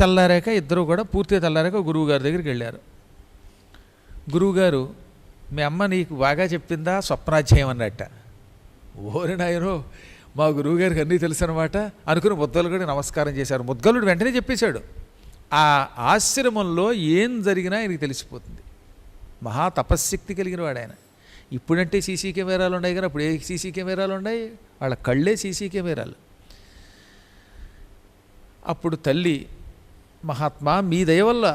తెల్లారాక ఇద్దరు కూడా పూర్తిగా తెల్లారాక గురువుగారి దగ్గరికి వెళ్ళారు. గురువుగారు, మీ అమ్మ నీకు బాగా చెప్పిందా స్వప్నాధ్యాయం అన్నట్ట. ఓరి నాయనో, మా గురువుగారికి అన్నీ తెలుసు అనమాట అనుకుని ముద్గలుడు నమస్కారం చేశారు. ముద్గలుడు వెంటనే చెప్పేశాడు. ఆ ఆశ్రమంలో ఏం జరిగినా ఆయనకి తెలిసిపోతుంది. మహా తపశ్శక్తి కలిగిన వాడు ఆయన. ఇప్పుడంటే సీసీ కెమెరాలు ఉన్నాయి, కానీ అప్పుడు ఏ సీసీ కెమెరాలు ఉన్నాయి? వాళ్ళ కళ్ళే సీసీ కెమెరాలు. అప్పుడు తల్లి, మహాత్మా మీ దయ వల్ల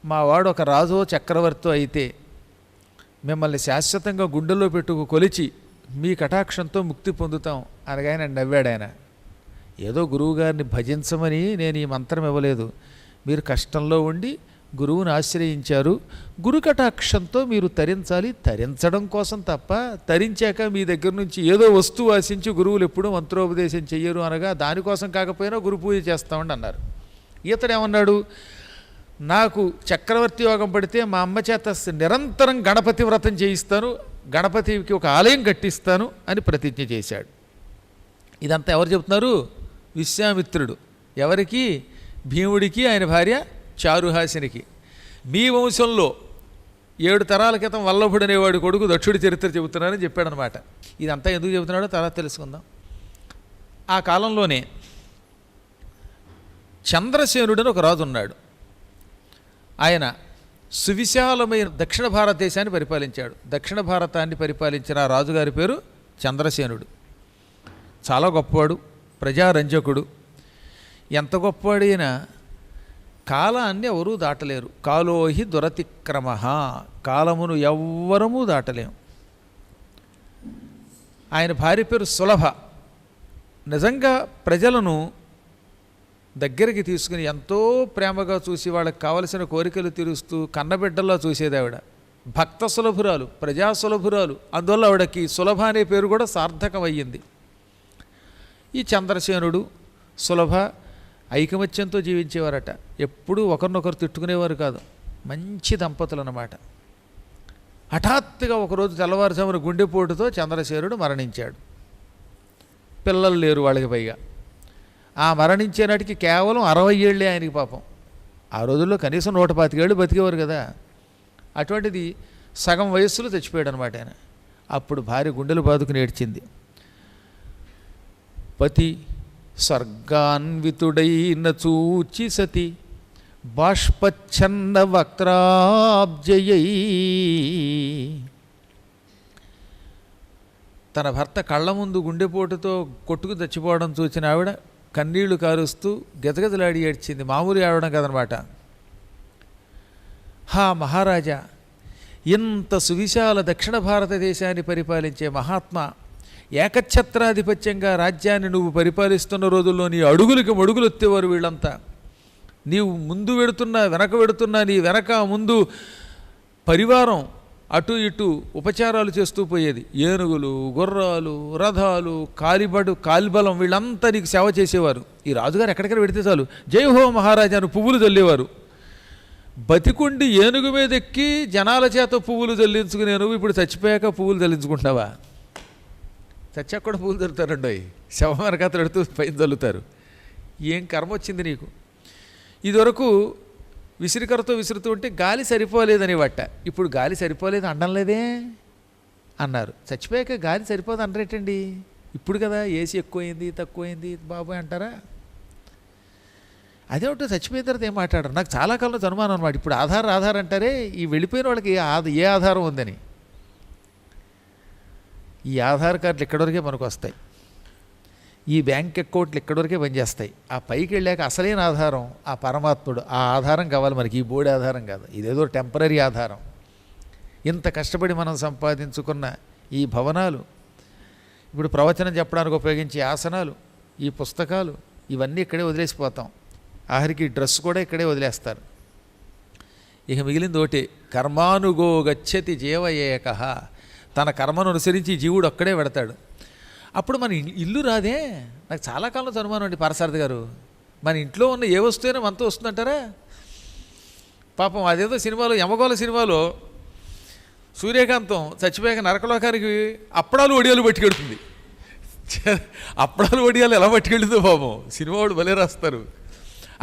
మా వాడు ఒక రాజో చక్రవర్తో అయితే మిమ్మల్ని శాశ్వతంగా గుండెల్లో పెట్టుకు కొలిచి మీ కటాక్షంతో ముక్తి పొందుతాం అనగానే నవ్వాడు ఆయన. ఏదో గురువుగారిని భజించమని నేను ఈ మంత్రం ఇవ్వలేదు. మీరు కష్టంలో ఉండి గురువుని ఆశ్రయించారు. గురు కటాక్షంతో మీరు తరించాలి, తరించడం కోసం తప్ప తరించాక మీ దగ్గర నుంచి ఏదో వస్తువు ఆశించి గురువులు ఎప్పుడూ మంత్రోపదేశం చెయ్యరు అనగా దానికోసం కాకపోయినా గురు పూజ చేస్తామని అన్నారు. ఈతడేమన్నాడు, నాకు చక్రవర్తి యోగం పడితే మా అమ్మ చేత నిరంతరం గణపతి వ్రతం చేయిస్తాను, గణపతికి ఒక ఆలయం కట్టిస్తాను అని ప్రతిజ్ఞ చేశాడు. ఇదంతా ఎవరు చెబుతున్నారు? విశ్వామిత్రుడు. ఎవరికి? భీముడికి, ఆయన భార్య చారుహాసినికి. మీ వంశంలో 7 తరాల క్రితం వల్లభుడు అనేవాడు కొడుకు దక్షుడి చరిత్ర చెబుతున్నారని చెప్పాడనమాట. ఇదంతా ఎందుకు చెబుతున్నాడో తర్వాత తెలుసుకుందాం. ఆ కాలంలోనే చంద్రసేనుడని ఒక రాజు ఉన్నాడు. ఆయన సువిశాలమైన దక్షిణ భారతదేశాన్ని పరిపాలించాడు. దక్షిణ భారతాన్ని పరిపాలించిన ఆ రాజుగారి పేరు చంద్రసేనుడు. చాలా గొప్పవాడు, ప్రజారంజకుడు. ఎంత గొప్పవాడైనా కాలాన్ని ఎవరూ దాటలేరు. కాలోహి దురతిక్రమ, కాలమును ఎవ్వరము దాటలేము. ఆయన భార్య పేరు సులభ. నిజంగా ప్రజలను దగ్గరికి తీసుకుని ఎంతో ప్రేమగా చూసి వాళ్ళకి కావలసిన కోరికలు తీరుస్తూ కన్నబిడ్డల్లో చూసేది ఆవిడ. భక్త సులభురాలు, ప్రజా సులభురాలు. అందువల్ల ఆవిడకి సులభ అనే పేరు కూడా సార్థకమయ్యింది. ఈ చంద్రసేనుడు సులభ ఐకమత్యంతో జీవించేవారట. ఎప్పుడూ ఒకరినొకరు తిట్టుకునేవారు కాదు. మంచి దంపతులు అన్నమాట. హఠాత్తుగా ఒకరోజు తెల్లవారుజామున గుండెపోటుతో చంద్రసేనుడు మరణించాడు. పిల్లలు లేరు వాళ్ళకి. పైగా ఆ మరణించే నాటికి కేవలం 60 ఏళ్ళే ఆయనకి. పాపం ఆ రోజుల్లో కనీసం 125 ఏళ్ళు బతికేవారు కదా. అటువంటిది సగం వయస్సులో చచ్చిపోయాడు అనమాట ఆయన. అప్పుడు భార్య గుండెలు బాదుకుని ఏడ్చింది. పతి స్వర్గాన్వితుడైన చూచి సతి బాష్పచ్ఛన్న వక్త్రాబ్జయై. తన భర్త కళ్ళ ముందు గుండెపోటుతో కొట్టుకు చచ్చిపోవడం చూసిన ఆవిడ కన్నీళ్లు కారుస్తూ గజగజలాడి ఏడ్చింది. మామూలు ఏడవడం కదనమాట. హా మహారాజా, ఇంత సువిశాల దక్షిణ భారతదేశాన్ని పరిపాలించే మహాత్మా, ఏకఛత్రాధిపత్యంగా రాజ్యాన్ని నువ్వు పరిపాలిస్తున్న రోజుల్లో నీ అడుగులకి మడుగులు ఎత్తేవారు వీళ్ళంతా. నీవు ముందు వెడుతున్నా వెనక వెడుతున్నా, నీ వెనక ముందు పరివారం అటు ఇటు ఉపచారాలు చేస్తూ పోయేది. ఏనుగులు, గుర్రాలు, రథాలు, కాలిబలం వీళ్ళంతా నీకు సేవ చేసేవారు. ఈ రాజుగారు ఎక్కడికైనా పెడితే చాలు జై హో మహారాజాను పువ్వులు చల్లేవారు. బతికుండి ఏనుగు మీద ఎక్కి జనాల చేత పువ్వులు చల్లించుకునే నువ్వు ఇప్పుడు చచ్చిపోయాక పువ్వులు చల్లించుకుంటున్నావా? చచ్చాక కూడా పువ్వులు చల్లుతారండి. శవమరకథలు పెడుతూ పైన చల్లుతారు. ఏం కర్మ వచ్చింది నీకు? ఇదివరకు విసిరికరతో విసురుతూ ఉంటే గాలి సరిపోలేదని వట్ట. ఇప్పుడు గాలి సరిపోలేదు అనడం లేదే అన్నారు. చచ్చిపోయాక గాలి సరిపోదు అనరేటండి. ఇప్పుడు కదా ఏసీ ఎక్కువైంది తక్కువైంది బాబోయ్ అంటారా? అదేమిటో చచ్చిపోయిన తర్వాత ఏం మాట్లాడరు. నాకు చాలా కాలంలో అనుమానం అనమాట. ఇప్పుడు ఆధార్ అంటారే, ఈ వెళ్ళిపోయిన వాళ్ళకి ఏ ఆధారం ఉందని. ఈ ఆధార్ కార్డులు ఇక్కడివరకే మనకు వస్తాయి. ఈ బ్యాంక్ అకౌంట్లు ఇక్కడివరకే పనిచేస్తాయి. ఆ పైకి వెళ్ళాక అసలైన ఆధారం ఆ పరమాత్ముడు. ఆ ఆధారం కావాలి మనకి. ఈ బోర్డు ఆధారం కాదు. ఇదేదో టెంపరీ ఆధారం. ఇంత కష్టపడి మనం సంపాదించుకున్న ఈ భవనాలు, ఇప్పుడు ప్రవచనం చెప్పడానికి ఉపయోగించే ఆసనాలు, ఈ పుస్తకాలు, ఇవన్నీ ఇక్కడే వదిలేసిపోతాం. ఆఖరికి డ్రెస్ కూడా ఇక్కడే వదిలేస్తారు. ఇక మిగిలింది ఒకటి, కర్మానుగో గచ్చతి జీవ ఏకః. తన కర్మను అనుసరించి జీవుడు ఒక్కడే పెడతాడు. అప్పుడు మన ఇల్లు రాదే. నాకు చాలా కాలంలో అనుమానం అండి పారసారథి గారు, మన ఇంట్లో ఉన్న ఏ వస్తువైనా మనతో వస్తుందంటారా? పాపం అదేదో సినిమాలో, యమగోళ సినిమాలో సూర్యకాంతం చచ్చిపోయాక నరకలోకానికి అప్పడాలు వడియాలు పట్టుకెడుతుంది. అప్పడాలు వడియాలు ఎలా పట్టుకెళ్ళిందో పాపం సినిమా వాడు భలే రాస్తారు.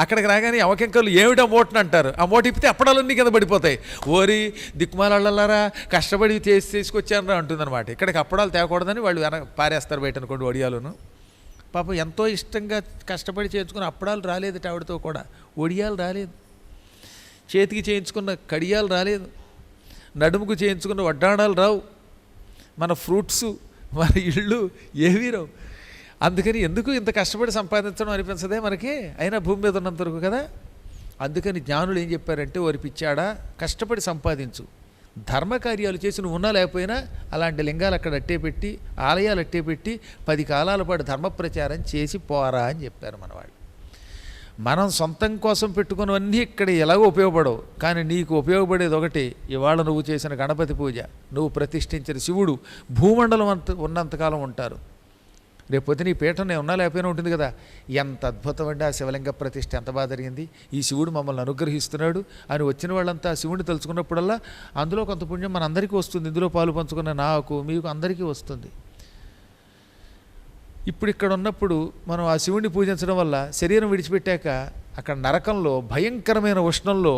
అక్కడికి రాగానే అవకెంకలు ఏమిటా మోటని అంటారు. ఆ మోట ఇప్పితే అప్పడాలన్నీ కింద పడిపోతాయి. ఓరి దిక్కుమాలళ్ళారా కష్టపడి తీసుకొచ్చారా అంటుందన్నమాట. ఇక్కడికి అప్పడాలు తేకూడదని వాళ్ళు పారేస్తారు బయట అనుకోండి వడియాలను. పాపం ఎంతో ఇష్టంగా కష్టపడి చేయించుకున్న అప్పడాలు రాలేదు ఆవిడతో కూడా, వడియాలు రాలేదు, చేతికి చేయించుకున్న కడియాలు రాలేదు, నడుముకు చేయించుకున్న వడ్డాణాలు రావు, మన ఫ్రూట్సు మన ఇళ్ళు ఏవీ రావు. అందుకని ఎందుకు ఇంత కష్టపడి సంపాదించడం అనిపించదే మనకి, అయినా భూమి మీద ఉన్నంత వరకు కదా. అందుకని జ్ఞానులు ఏం చెప్పారంటే, ఓరి పిచ్చాడా కష్టపడి సంపాదించు, ధర్మకార్యాలు చేసి నువ్వు ఉన్నా లేకపోయినా అలాంటి లింగాలు అక్కడ అట్టే పెట్టి ఆలయాలు అట్టే పెట్టి 10 కాలాల పాటు ధర్మ ప్రచారం చేసి పోరా అని చెప్పారు మనవాళ్ళు. మనం సొంతం కోసం పెట్టుకున్నవన్నీ ఇక్కడ ఎలాగో ఉపయోగపడవు, కానీ నీకు ఉపయోగపడేది ఒకటి. ఇవాళ నువ్వు చేసిన గణపతి పూజ, నువ్వు ప్రతిష్ఠించిన శివుడు భూమండలం ఉన్నంతకాలం ఉంటారు. రేపొద్దు నీ పీఠం నేను ఉన్నా లేకపోయినా ఉంటుంది కదా. ఎంత అద్భుతం అండి ఆ శివలింగ ప్రతిష్ఠ, ఎంత బాగా జరిగింది, ఈ శివుడు మమ్మల్ని అనుగ్రహిస్తున్నాడు అని వచ్చిన వాళ్ళంతా శివుడిని తలుచుకున్నప్పుడల్లా అందులో కొంత పుణ్యం మన అందరికీ వస్తుంది. ఇందులో పాలు పంచుకున్న నాకు మీకు అందరికీ వస్తుంది. ఇప్పుడు ఇక్కడ ఉన్నప్పుడు మనం ఆ శివుడిని పూజించడం వల్ల శరీరం విడిచిపెట్టాక అక్కడ నరకంలో భయంకరమైన ఉష్ణంలో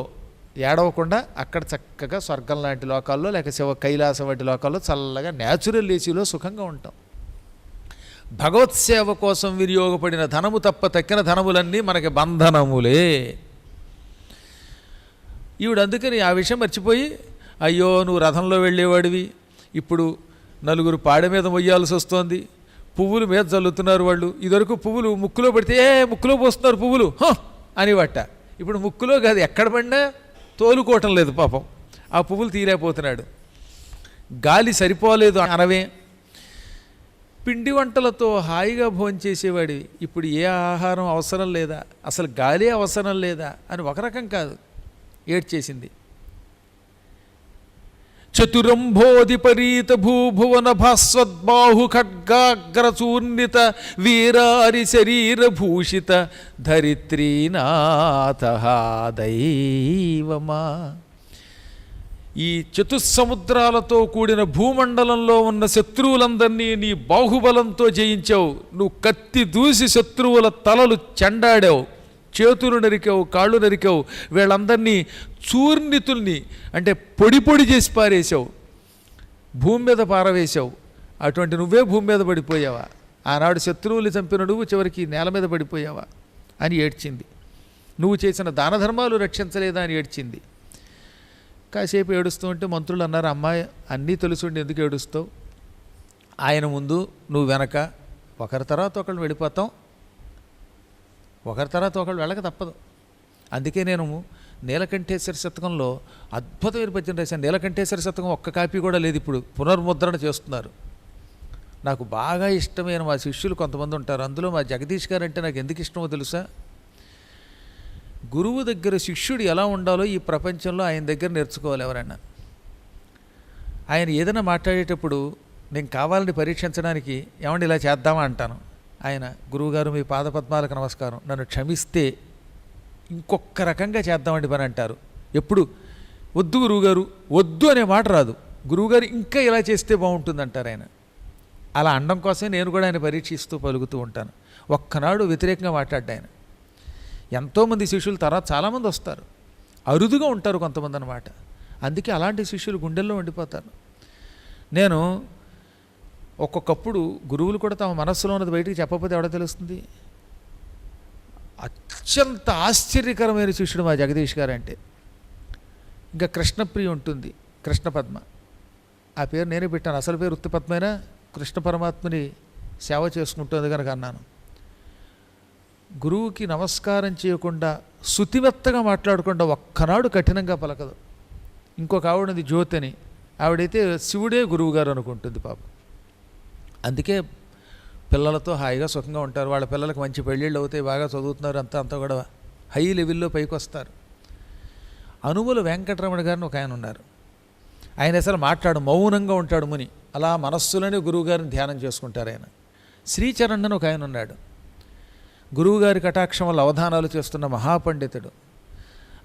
ఏడవకుండా అక్కడ చక్కగా స్వర్గం లాంటి లోకాల్లో లేక శివ కైలాసం వంటి లోకాల్లో చల్లగా న్యాచురల్ ఏసీలో సుఖంగా ఉంటాం. భగవత్ సేవ కోసం వినియోగపడిన ధనము తప్ప తక్కిన ధనములన్నీ మనకి బంధనములే. ఈవిడ అందుకని ఆ విషయం మర్చిపోయి, అయ్యో నువ్వు రథంలో వెళ్ళేవాడివి, ఇప్పుడు నలుగురు పాడె మీద మొయ్యాల్సి వస్తోంది, పువ్వులు మీద చల్లుతున్నారు వాళ్ళు, ఇదివరకు పువ్వులు ముక్కులో పడితే ముక్కులో పోస్తున్నారు పువ్వులు అని వట్ట, ఇప్పుడు ముక్కులో కాదు ఎక్కడ పడినా తోలుకోవటం లేదు పాపం, ఆ పువ్వులు తీరైపోతున్నాడు. గాలి సరిపోలేదు అనవే, పిండి వంటలతో హాయిగా భోంచేసేవాడివి, ఇప్పుడు ఏ ఆహారం అవసరం లేదా, అసలు గాలి అవసరం లేదా అని ఒక రకం కాదు ఏడ్చేసింది. చతురంభోధిపరీత భూభువన భాస్వద్బాహు ఖడ్గాగ్రచూర్ణిత వీరారి శరీరభూషిత ధరిత్రీనాథ దైవమా. ఈ చతుస్సముద్రాలతో కూడిన భూమండలంలో ఉన్న శత్రువులందరినీ నీ బాహుబలంతో జయించావు. నువ్వు కత్తి దూసి శత్రువుల తలలు చెండాడావు, చేతులు నరికావు, కాళ్ళు నరికావు, వీళ్ళందరినీ చూర్ణితుల్ని అంటే పొడి పొడి చేసి పారేసావు, భూమి మీద పారవేశావు. అటువంటి నువ్వే భూమి మీద పడిపోయావా, ఆనాడు శత్రువులు చంపిన నువ్వు చివరికి నేల మీద పడిపోయావా అని ఏడ్చింది. నువ్వు చేసిన దాన ధర్మాలు రక్షించలేదా అని ఏడ్చింది. కాసేపు ఏడుస్తూ ఉంటే మంత్రులు అన్నారు, అమ్మాయి అన్నీ తెలుసుండి ఎందుకు ఏడుస్తావు, ఆయన ముందు నువ్వు వెనక, ఒకరి తర్వాత ఒకళ్ళు వెళ్ళిపోతాం, ఒకరి తర్వాత ఒకళ్ళు వెళ్ళక తప్పదు. అందుకే నేను నీలకంఠేశ్వర శతకంలో అద్భుతమైన పద్యం రాశాను. నీలకంఠేశ్వర శతకం ఒక్క కాపీ కూడా లేదు, ఇప్పుడు పునర్ముద్రణ చేస్తున్నారు. నాకు బాగా ఇష్టమైన మా శిష్యులు కొంతమంది ఉంటారు, అందులో మా జగదీష్ గారు అంటే నాకు ఎందుకు ఇష్టమో తెలుసా. గురువు దగ్గర శిష్యుడు ఎలా ఉండాలో ఈ ప్రపంచంలో ఆయన దగ్గర నేర్చుకోవాలి ఎవరైనా. ఆయన ఏదైనా మాట్లాడేటప్పుడు నేను కావాలని పరీక్షించడానికి ఏమండి ఇలా చేద్దామా అంటాను. ఆయన గురువుగారు మీ పాదపద్మాలకు నమస్కారం, నన్ను క్షమిస్తే ఇంకొక రకంగా చేద్దామండి పని అంటారు. ఎప్పుడు వద్దు గురువుగారు, వద్దు అనే మాట రాదు, గురువుగారు ఇంకా ఇలా చేస్తే బాగుంటుంది అంటారు ఆయన. అలా అనడం కోసమే నేను కూడా ఆయన పరీక్షిస్తూ పలుకుతూ ఉంటాను. ఒక్కనాడు వ్యతిరేకంగా మాట్లాడ్డా ఆయన. ఎంతోమంది శిష్యులు తర్వాత చాలామంది వస్తారు, అరుదుగా ఉంటారు కొంతమంది అన్నమాట. అందుకే అలాంటి శిష్యులు గుండెల్లో ఉండిపోతారు. నేను ఒక్కొక్కప్పుడు గురువులు కూడా తమ మనస్సులో ఉన్నది బయటికి చెప్పకపోతే ఎవడో తెలుస్తుంది. అత్యంత ఆశ్చర్యకరమైన శిష్యుడు మా జగదీష్ గారు అంటే. ఇంకా కృష్ణప్రియ ఉంటుంది, కృష్ణపద్మ, ఆ పేరు నేనే పెట్టాను. అసలు పేరు ఉత్తిపద్మైనా కృష్ణ పరమాత్మని సేవ చేసుకుంటుంది కనుక అన్నాను. గురువుకి నమస్కారం చేయకుండా శుతిమెత్తగా మాట్లాడకుండా ఒక్కనాడు కఠినంగా పలకదు. ఇంకొక ఆవిడది జ్యోతి అని, ఆవిడైతే శివుడే గురువు గారు అనుకుంటుంది పాపం. అందుకే పిల్లలతో హాయిగా సుఖంగా ఉంటారు. వాళ్ళ పిల్లలకు మంచి పెళ్ళిళ్ళు అవుతాయి, బాగా చదువుతున్నారు, అంతా కూడా హై లెవెల్లో పైకి వస్తారు. అనుముల వెంకటరమణ గారిని ఒక ఆయన ఉన్నారు. ఆయన అసలు మాట్లాడు, మౌనంగా ఉంటాడు ముని, అలా మనస్సులోనే గురువుగారిని ధ్యానం చేసుకుంటారు ఆయన. శ్రీచరణ్ అని ఒక ఆయన ఉన్నాడు, గురువుగారి కటాక్షం వల్ల అవధానాలు చేస్తున్న మహాపండితుడు.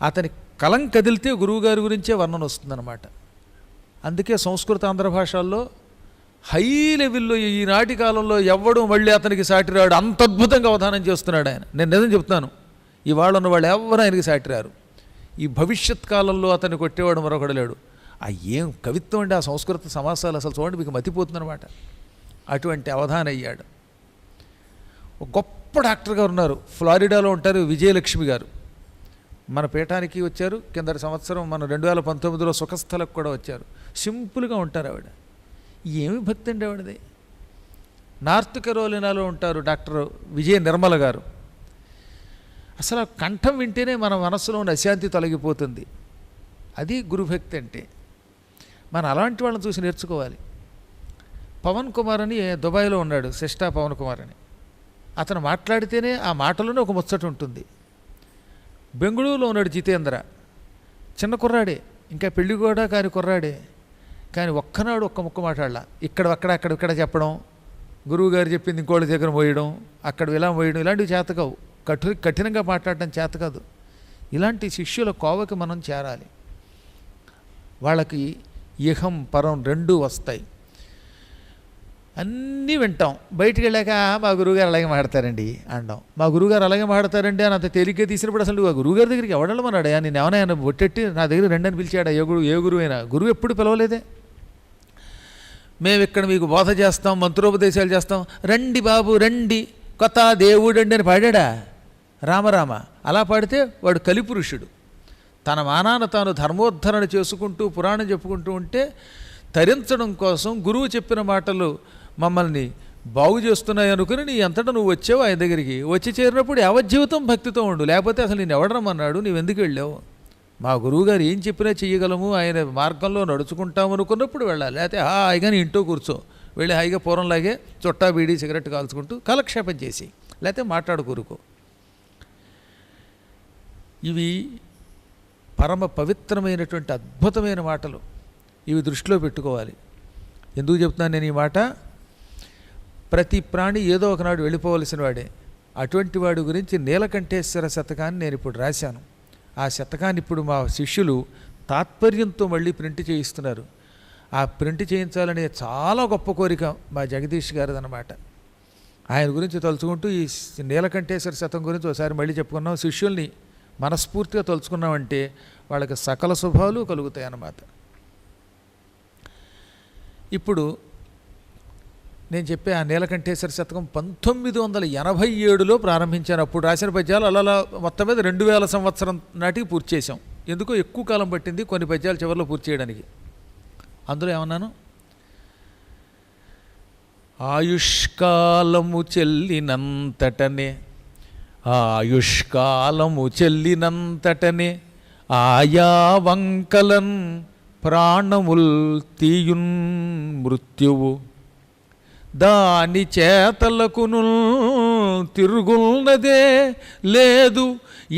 అతని కలం కదిలితే గురువుగారి గురించే వర్ణన వస్తుందన్నమాట. అందుకే సంస్కృత ఆంధ్ర భాషల్లో హై లెవెల్లో ఈనాటి కాలంలో ఎవ్వడూ మళ్ళీ అతనికి సాటిరాడు, అంత అద్భుతంగా అవధానం చేస్తున్నాడు ఆయన. నేను నిజం చెప్తాను, ఇవాళ ఉన్న వాళ్ళు ఎవరు ఆయనకి సాటిరారు. ఈ భవిష్యత్ కాలంలో అతన్ని కొట్టేవాడు మరొకడు లేడు. ఆ ఏం కవిత్వం అండి ఆ సంస్కృత సమాసాలు, అసలు చూడండి మీకు మతిపోతుందన్నమాట. అటువంటి అవధాన అయ్యాడు. ఒక గొప్ప డాక్టర్ గారు ఉన్నారు, ఫ్లారిడాలో ఉంటారు, విజయలక్ష్మి గారు. మన పీఠానికి వచ్చారు కిందటి సంవత్సరం, మన 2019లో సుఖస్థలకు కూడా వచ్చారు. సింపుల్గా ఉంటారు ఆవిడ. ఏమి భక్తి అండి ఆవిడది. నార్త్ కెరోలినాలో ఉంటారు డాక్టర్ విజయ నిర్మల గారు. అసలు ఆ కంఠం వింటేనే మన మనస్సులో ఉన్న అశాంతి తొలగిపోతుంది. అది గురుభక్తి అంటే. మనం అలాంటి వాళ్ళని చూసి నేర్చుకోవాలి. పవన్ కుమార్ అని దుబాయ్లో ఉన్నాడు, శ్రేష్ఠ పవన్ కుమార్ అని. అతను మాట్లాడితేనే ఆ మాటలోనే ఒక ముచ్చట ఉంటుంది. బెంగళూరులో ఉన్నాడు జితేంద్ర, చిన్న కుర్రాడే, ఇంకా పెళ్లి కూడా కాని కుర్రాడే. కానీ ఒక్కనాడు ఒక్క ముక్క మాట్లాడలా. ఇక్కడ చెప్పడం, గురువుగారు చెప్పింది ఇంకోళ్ళ దగ్గర మోయడం, అక్కడ ఇలా మోయడం, ఇలాంటివి చేతకావు. కఠినంగా మాట్లాడడం చేత కాదు. ఇలాంటి శిష్యుల కోవకి మనం చేరాలి. వాళ్ళకి ఇహం పరం రెండూ వస్తాయి. అన్నీ వింటాం, బయటికి వెళ్ళాక మా గురువుగారు అలాగే మాడతారండి అంటాం. మా గురువుగారు అలాగే మాడతారండి అని అంత తేలిగ్గా తీసినప్పుడు అసలు ఆ గురువుగారి దగ్గరికి ఎవడమన్నాడా, నేను ఏమైనా బొట్టెట్టి నా దగ్గర రెండని పిలిచాడా? ఏ గురువు అయినా? గురువు ఎప్పుడు పిలవలేదే. మేము ఇక్కడ మీకు బోధ చేస్తాం, మంత్రోపదేశాలు చేస్తాం, రండి బాబు రండి, కొత్త దేవుడండి అని పాడాడా? రామరామ అలా పాడితే వాడు కలిపురుషుడు. తన మానాన తాను ధర్మోద్ధరణ చేసుకుంటూ పురాణం చెప్పుకుంటూ ఉంటే తరించడం కోసం గురువు చెప్పిన మాటలు మమ్మల్ని బాగు చేస్తున్నాయి అనుకుని నీ అంతటా నువ్వు వచ్చావు ఆయన దగ్గరికి. వచ్చి చేరినప్పుడు యావజ్జీవితం భక్తితో ఉండు, లేకపోతే అసలు నేను ఎవడరమన్నాడు, నీవెందుకు వెళ్ళావు? మా గురువుగారు ఏం చెప్పినా చెయ్యగలము, ఆయన మార్గంలో నడుచుకుంటాము అనుకున్నప్పుడు వెళ్ళాలి. లేకపోతే హాయిగా నీ ఇంట్లో కూర్చో, వెళ్ళి హాయిగా పూర్వంలాగే చుట్టా బీడీ సిగరెట్ కాల్చుకుంటూ కాలక్షేపం చేసి, లేకపోతే మాట్లాడుకూరుకో. ఇవి పరమ పవిత్రమైనటువంటి అద్భుతమైన మాటలు. ఇవి దృష్టిలో పెట్టుకోవాలి. ఎందుకు చెప్తున్నాను నేను ఈ మాట? ప్రతి ప్రాణి ఏదో ఒకనాడు వెళ్ళిపోవలసిన వాడే. అటువంటి వాడి గురించి నీలకంఠేశ్వర శతకాన్ని నేను ఇప్పుడు రాశాను. ఆ శతకాన్ని ఇప్పుడు మా శిష్యులు తాత్పర్యంతో మళ్ళీ ప్రింట్ చేయిస్తున్నారు. ఆ ప్రింట్ చేయించాలనే చాలా గొప్ప కోరిక మా జగదీష్ గారిదన్నమాట. ఆయన గురించి తలుచుకుంటూ ఈ నీలకంఠేశ్వర శతకం గురించి ఒకసారి మళ్ళీ చెప్పుకున్నాం. శిష్యుల్ని మనస్ఫూర్తిగా తలుచుకున్నామంటే వాళ్ళకి సకల శుభాలు కలుగుతాయి అన్నమాట. ఇప్పుడు నేను చెప్పే ఆ నీలకంఠేశ్వర శతకం 1987లో ప్రారంభించాను. అప్పుడు రాసిన పద్యాలు అలా మొత్తం మీద 2000 సంవత్సరం నాటికి పూర్తి చేశాం. ఎందుకో ఎక్కువ కాలం పట్టింది కొన్ని పద్యాలు చివరిలో పూర్తి చేయడానికి. అందులో ఏమన్నాను? ఆయుష్కాలము చెల్లినంతటనే ఆయా వంకలన్ ప్రాణముల్ తీయున్ మృత్యువు దాని చేతలకును తిరుగున్నదే లేదు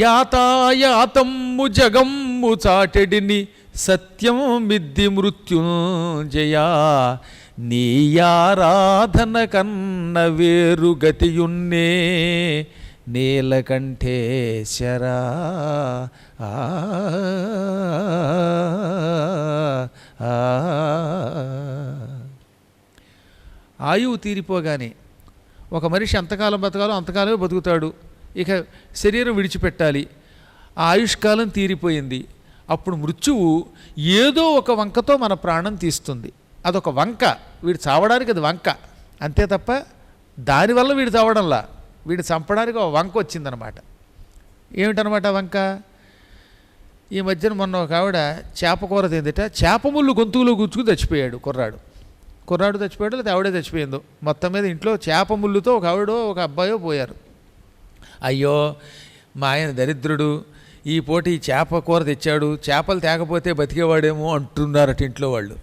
యాతాయాతమ్ము జగమ్ము చాటెడిని సత్యం మిద్ది మృత్యుంజయా నీయారాధన కన్న వేరు గతియున్నే నీలకంఠేశ్వరా. ఆయువు తీరిపోగానే ఒక మనిషి ఎంతకాలం బతకాలో అంతకాలమే బతుకుతాడు. ఇక శరీరం విడిచిపెట్టాలి. ఆ ఆయుష్కాలం తీరిపోయింది. అప్పుడు మృత్యువు ఏదో ఒక వంకతో మన ప్రాణం తీస్తుంది. అదొక వంక, వీడు చావడానికి అది వంక అంతే తప్ప దానివల్ల వీడు చావడంలా, వీడు చంపడానికి ఒక వంక వచ్చిందనమాట. ఏమిటనమాట వంక? ఈ మధ్యన మొన్న ఒక ఆవిడ చేప కూర తిందిట, చేప ముళ్ళు గొంతులో గుచ్చుకు చచ్చిపోయాడు కుర్రాడు చచ్చిపోయాడు, లేదా ఆవిడే చచ్చిపోయిందో. మొత్తం మీద ఇంట్లో చేప ముళ్ళుతో ఒక ఆవిడో ఒక అబ్బాయో పోయారు. అయ్యో మా ఆయన దరిద్రుడు, ఈ పోటీ చేప కూర తెచ్చాడు, చేపలు తేకపోతే బతికేవాడేమో అంటున్నారట ఇంట్లో వాళ్ళు.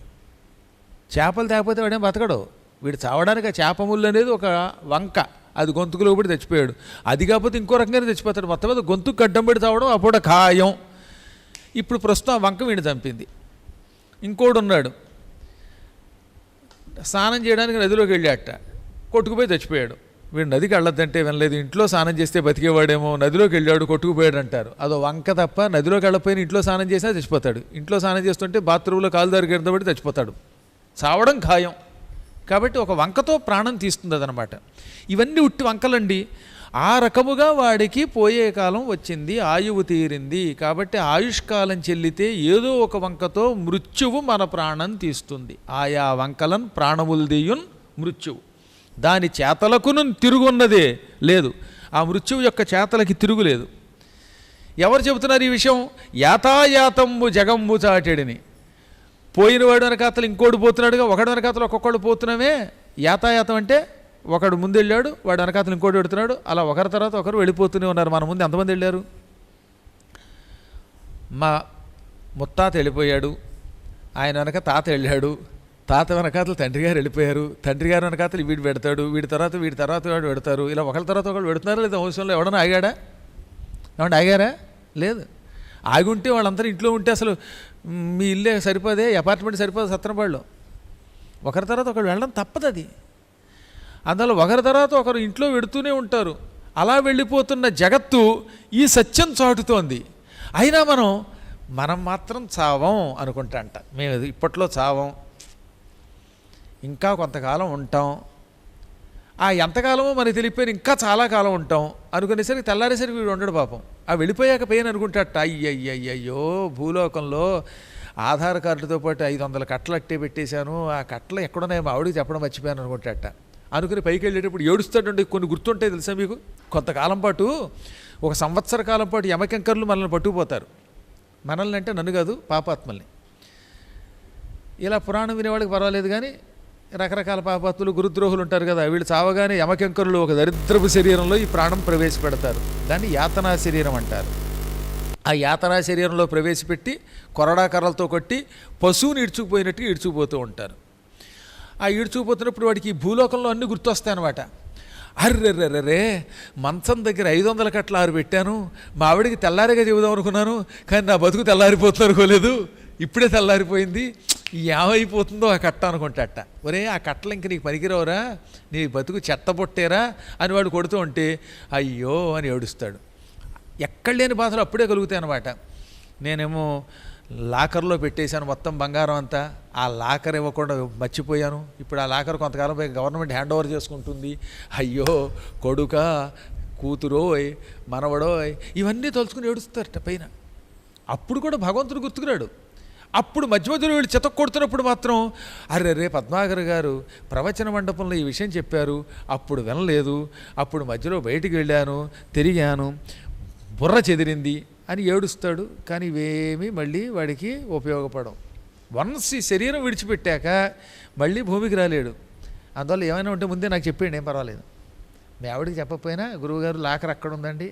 చేపలు తేకపోతే వాడేం బతకడు, వీడు చావడానికి ఆ చేప ముళ్ళు అనేది ఒక వంక, అది గొంతుకులో పడి చచ్చిపోయాడు. అది కాకపోతే ఇంకో రకంగానే చచ్చిపోతాడు. మొత్తం మీద గొంతుకు గడ్డం పడి చావడం అప్పుడు ఖాయం. ఇప్పుడు ప్రస్తుతం ఆ వంక వీడిని చంపింది. ఇంకోడు ఉన్నాడు, స్నానం చేయడానికి నదిలోకి వెళ్ళాట, కొట్టుకుపోయి చచ్చిపోయాడు. వీడు నదికి వెళ్ళొద్దంటే వినలేదు, ఇంట్లో స్నానం చేస్తే బతికేవాడేమో, నదిలోకి వెళ్ళాడు కొట్టుకుపోయాడు అంటారు. అదో వంక తప్ప. నదిలోకి వెళ్ళకపోయినా ఇంట్లో స్నానం చేసినా చచ్చిపోతాడు. ఇంట్లో స్నానం చేస్తుంటే బాత్రూంలో కాలు దారి కింద పడి చచ్చిపోతాడు. చావడం ఖాయం. కాబట్టి ఒక వంకతో ప్రాణం తీస్తుంది అదనమాట. ఇవన్నీ ఉట్టి వంకలండి. ఆ రకముగా వాడికి పోయే కాలం వచ్చింది, ఆయువు తీరింది. కాబట్టి ఆయుష్కాలం చెల్లితే ఏదో ఒక వంకతో మృత్యువు మన ప్రాణం తీస్తుంది. ఆయా వంకలన్ ప్రాణముల్దీయున్ మృత్యువు. దాని చేతలకును తిరుగున్నదే లేదు. ఆ మృత్యువు యొక్క చేతలకి తిరుగులేదు. ఎవరు చెబుతున్నారు ఈ విషయం? యాతాయాతంబు జగంబు చాటెడిని. పోయినవాడు వెనకాతలు ఇంకోటి పోతున్నాడుగా, ఒకడు వెనకాతలు ఒక్కొక్కడు పోతున్నామే. యాతాయాతం అంటే ఒకడు ముందు వెళ్ళాడు, వాడు వెనకాతలు ఇంకోటి పెడుతున్నాడు, అలా ఒకరి తర్వాత ఒకరు వెళ్ళిపోతూనే ఉన్నారు. మన ముందు ఎంతమంది వెళ్ళారు? మా ముత్తాత వెళ్ళిపోయాడు, ఆయన వెనక తాత వెళ్ళాడు, తాత వెనకాతలు తండ్రి గారు వెళ్ళిపోయారు, తండ్రి గారు వెనకాతలు వీడు పెడతాడు, వీడి తర్వాత వాడు పెడతారు. ఇలా ఒకరి తర్వాత ఒకరు పెడుతున్నారు. లేదా వంశంలో ఎవడన్నా ఆగాడా? ఏమంటే ఆగారా? లేదు. ఆగుంటే వాళ్ళందరూ ఇంట్లో ఉంటే అసలు మీ ఇల్లే సరిపోదే, అపార్ట్మెంట్ సరిపోదు సత్రపాడులో. ఒకరి తర్వాత ఒకరు వెళ్ళడం తప్పదు. అది అందువల్ల ఒకరి తర్వాత ఒకరు ఇంట్లో పెడుతూనే ఉంటారు. అలా వెళ్ళిపోతున్న జగత్తు ఈ సత్యం చాటుతోంది. అయినా మనం మాత్రం చావం అనుకుంటా అంట. మేము ఇప్పట్లో చావం, ఇంకా కొంతకాలం ఉంటాం, ఆ ఎంతకాలమో మనకి తెలియపోయిన ఇంకా చాలా కాలం ఉంటాం అనుకునేసరికి తెల్లారేసరికి వీడు ఉండడు పాపం. ఆ వెళ్ళిపోయాక పోయిన అనుకుంటాట, అయ్యయ్యయ్యో భూలోకంలో ఆధార్ కార్డుతో పాటు 500 కట్టలు అట్టే పెట్టేశాను, ఆ కట్టలు ఎక్కడున్నాయో మా ఆవిడికి చెప్పడం మర్చిపోయాను అనుకుంటాట. అనుకుని పైకి వెళ్ళేటప్పుడు ఏడుస్తాడండి. కొన్ని గుర్తుంటాయి తెలుసా మీకు? కొంతకాలం పాటు, 1 సంవత్సర కాలం పాటు యమకెంకర్లు మనల్ని పట్టుకుపోతారు. మనల్ని అంటే నన్ను కాదు, పాపాత్మల్ని. ఇలా పురాణం వినేవాడికి పర్వాలేదు, కానీ రకరకాల పాపాత్ములు గురుద్రోహులు ఉంటారు కదా, వీళ్ళు చావగానే యమకెంకరులు ఒక దరిద్రపు శరీరంలో ఈ ప్రాణం ప్రవేశపెడతారు. దాన్ని యాతనా శరీరం అంటారు. ఆ యాతనా శరీరంలో ప్రవేశపెట్టి కొరడా కర్రలతో కొట్టి పశువుని ఈడ్చుకుపోయినట్టుగా ఈడ్చుకుపోతూ ఉంటారు. ఆ ఈడ్చుకుపోతున్నప్పుడు వాడికి ఈ భూలోకంలో అన్నీ గుర్తొస్తాయన్నమాట. అర్రెర్రెర్రే, మంచం దగ్గర 500 కట్టలు ఆరు పెట్టాను, మా ఆవిడికి తెల్లారిగా చెబుదాం అనుకున్నాను, కానీ నా బతుకు తెల్లారిపోతుంది అనుకోలేదు, ఇప్పుడే తెల్లారిపోయింది, ఏమైపోతుందో ఆ కట్ట అనుకుంటాట. ఒరే, ఆ కట్టలు ఇంక నీకు పనికిరావురా, నీ బతుకు చెత్తబొట్టేరా అని వాడు కొడుతూ ఉంటే అయ్యో అని ఏడుస్తాడు. ఎక్కడ లేని బాధలు అప్పుడే కలుగుతాయి అన్నమాట. నేనేమో లాకర్లో పెట్టేశాను మొత్తం బంగారం అంతా, ఆ లాకర్ ఇవ్వకుండా మర్చిపోయాను, ఇప్పుడు ఆ లాకర్ కొంతకాలం పై గవర్నమెంట్ హ్యాండ్ ఓవర్ చేసుకుంటుంది, అయ్యో కొడుక కూతురోయ్ మనవడోయ్, ఇవన్నీ తలుచుకుని ఏడుస్తారట పైన. అప్పుడు కూడా భగవంతుడు గుర్తుకురాడు. అప్పుడు మధ్య మధ్యలో వీళ్ళు చితక్ కొడుతున్నప్పుడు మాత్రం అరే పద్మాకర్ గారు ప్రవచన మండపంలో ఈ విషయం చెప్పారు, అప్పుడు వినలేదు, అప్పుడు మధ్యలో బయటికి వెళ్ళాను, తిరిగాను, బుర్ర చెదిరింది అని ఏడుస్తాడు. కానీ ఇవేమీ మళ్ళీ వాడికి ఉపయోగపడవు. వన్స్ ఈ శరీరం విడిచిపెట్టాక మళ్ళీ భూమికి రాలేడు. అందువల్ల ఏమైనా ఉంటే ముందే నాకు చెప్పేయండి, ఏం పర్వాలేదు. మీ ఆవిడికి చెప్పకపోయినా గురువుగారు లాకర్ అక్కడ ఉందండి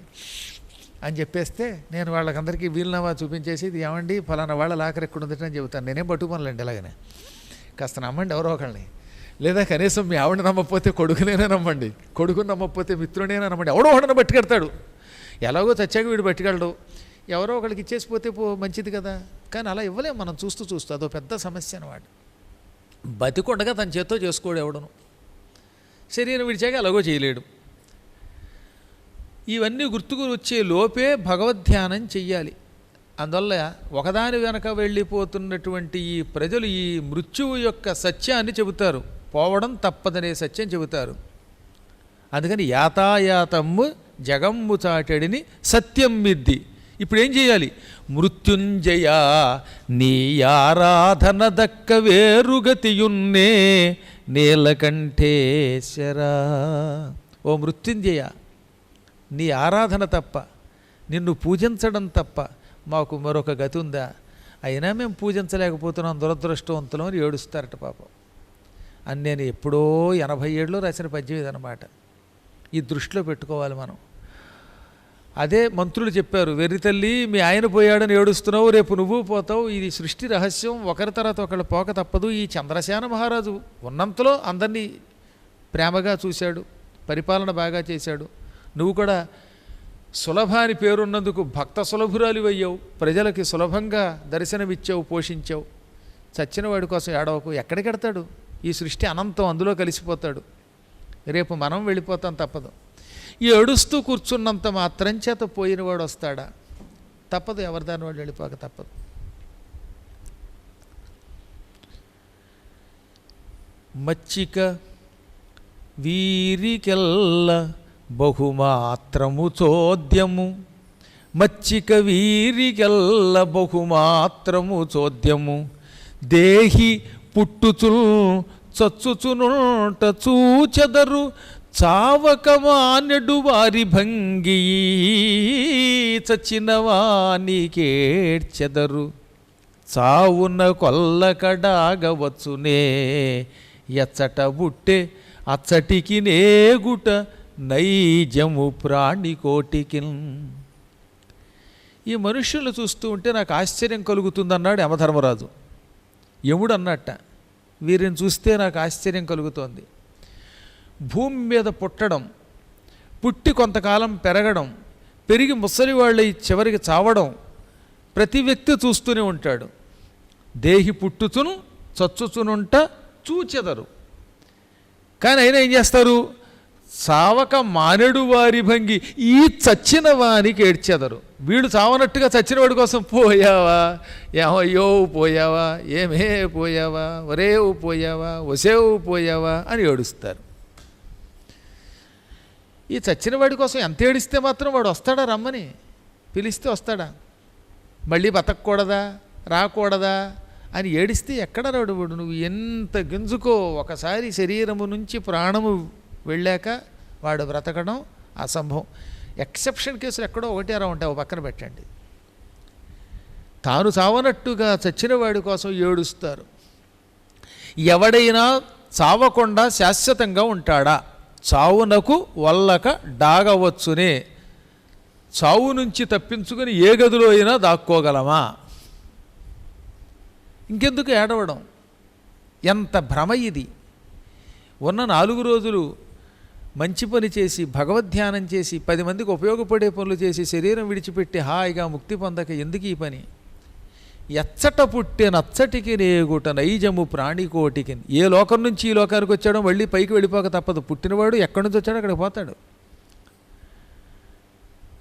అని చెప్పేస్తే నేను వాళ్ళకందరికీ వీలునామా చూపించేసి ఇది ఏమండి ఫలానా వాళ్ళ లాకర్ ఎక్కడ ఉందంటే అని చెబుతాను. నేనేం పట్టుకోనులేండి, ఇలాగనే కాస్త నమ్మండి ఎవరో ఒకళ్ళని. లేదా కనీసం మీ ఆవిడ నమ్మకపోతే కొడుకునేనే నమ్మండి, కొడుకుని నమ్మకపోతే మిత్రుడైనా నమ్మండి, ఎవడో ఒకడన పట్టుకెడతాడు. ఎలాగో చచ్చాక వీడు పట్టుకెళ్ళడు, ఎవరో ఒకడికి ఇచ్చేసిపోతే మంచిది కదా. కానీ అలా ఇవ్వలేము మనం, చూస్తూ అదో పెద్ద సమస్య అన్నమాట. బతికొండగా తన చేత్తో చేసుకోడు ఎవడను, శరీరం విడిచాక అలాగో చేయలేడు. ఇవన్నీ గుర్తుకు వచ్చే లోపే భగవద్ధ్యానం చెయ్యాలి. అందువల్ల ఒకదాని వెనక వెళ్ళిపోతున్నటువంటి ఈ ప్రజలు ఈ మృత్యువు యొక్క సత్యాన్ని చెబుతారు, పోవడం తప్పదనే సత్యం చెబుతారు. అందుకని యాతాయాతమ్ము జగమ్ము చాటడిని సత్యం మిద్ది. ఇప్పుడు ఏం చేయాలి? మృత్యుంజయ నీ ఆరాధన దక్క వేరుగతియున్నే నీలకంఠేశ్వరా. ఓ మృత్యుంజయ, నీ ఆరాధన తప్ప, నిన్ను పూజించడం తప్ప మాకు మరొక గతి ఉందా? అయినా మేము పూజించలేకపోతున్నాం, దురదృష్టవంతులం అని ఏడుస్తారట పాపం. అని నేను ఎప్పుడో 87లో రాసిన పద్యం ఇదనమాట. ఈ దృష్టిలో పెట్టుకోవాలి మనం. అదే మంత్రులు చెప్పారు, వెర్రి తల్లి మీ ఆయన పోయాడని ఏడుస్తున్నావు, రేపు నువ్వు పోతావు, ఇది సృష్టి రహస్యం, ఒకరి తర్వాత ఒకళ్ళు పోక తప్పదు. ఈ చంద్రసేన మహారాజు ఉన్నంతలో అందరినీ ప్రేమగా చూశాడు, పరిపాలన బాగా చేశాడు. నువ్వు కూడా సులభాని పేరున్నందుకు భక్త సులభురాలు అయ్యావు, ప్రజలకి సులభంగా దర్శనమిచ్చావు, పోషించావు. చచ్చిన వాడి కోసం ఏడవకు, ఎక్కడికెడతాడు? ఈ సృష్టి అనంతం, అందులో కలిసిపోతాడు. రేపు మనం వెళ్ళిపోతాం, తప్పదు. ఈ ఏడుస్తూ కూర్చున్నంత మాత్రం చేత పోయినవాడు వస్తాడా? తప్పదు, ఎవరిదాని వాడు వెళ్ళిపోక తప్పదు. మచ్చిక వీరికెల్ల బహుమాత్రము చోద్యము మచ్చిక వీరికెల్ల బహుమాత్రము చోద్యము దేహి పుట్టుచుల్ చచ్చుచునుంట చూచెదరు చావక మానెడు వారి భంగి చచ్చిన వానికేడ్చెదరు చావున కొల్లకడాగవచ్చునే ఎచ్చట బుట్టె అచ్చటికి నేగుట నైజము ప్రాణికోటికిన్. ఈ మనుష్యులను చూస్తూ ఉంటే నాకు ఆశ్చర్యం కలుగుతుందన్నాడు యమధర్మరాజు. యముడు అన్నట్ట, వీరిని చూస్తే నాకు ఆశ్చర్యం కలుగుతోంది. భూమి మీద పుట్టడం, పుట్టి కొంతకాలం పెరగడం, పెరిగి ముసలివాళ్ళై చివరికి చావడం ప్రతి వ్యక్తి చూస్తూనే ఉంటాడు. దేహి పుట్టుచును చచ్చుచునుంట చూచెదరు. కానీ అయినా ఏం చేస్తారు? చావక మానెడు వారి భంగి ఈ చచ్చిన వానికి ఏడ్చెదరు. వీడు చావనట్టుగా చచ్చినవాడి కోసం పోయావా, ఏమయ్యో పోయావా, ఏమే పోయావా, ఒరేవు పోయావా, ఒసేవు పోయావా అని ఏడుస్తారు. ఈ చచ్చినవాడి కోసం ఎంత ఏడిస్తే మాత్రం వాడు వస్తాడా? రమ్మని పిలిస్తే వస్తాడా? మళ్ళీ బతకూడదా, రాకూడదా అని ఏడిస్తే ఎక్కడ రాడు వాడు. నువ్వు ఎంత గింజుకో, ఒకసారి శరీరము నుంచి ప్రాణము వెళ్ళాక వాడు బ్రతకడం అసంభవం. ఎక్సెప్షన్ కేసులు ఎక్కడో ఒకటి అలా ఉంటాయి, పక్కన పెట్టండి. తాను చావనట్టుగా చచ్చిన వాడి కోసం ఏడుస్తారు. ఎవడైనా చావకుండా శాశ్వతంగా ఉంటాడా? చావునకు వల్లక డాగవచ్చునే. చావు నుంచి తప్పించుకొని ఏ గదిలో అయినా దాక్కోగలమా? ఇంకెందుకు ఏడవడం? ఎంత భ్రమ ఇది! ఉన్న 4 రోజులు మంచి పని చేసి, భగవద్ధ్యానం చేసి, 10 మందికి ఉపయోగపడే పనులు చేసి, శరీరం విడిచిపెట్టి హాయిగా ముక్తి పొందక ఎందుకు ఈ పని? ఎచ్చట పుట్టే నచ్చటికి రేగుట నైజము ప్రాణికోటికి. ఏ లోకం నుంచి ఈ లోకానికి వచ్చాడో మళ్ళీ పైకి వెళ్ళిపోక తప్పదు. పుట్టినవాడు ఎక్కడి నుంచి వచ్చాడో అక్కడికి పోతాడు.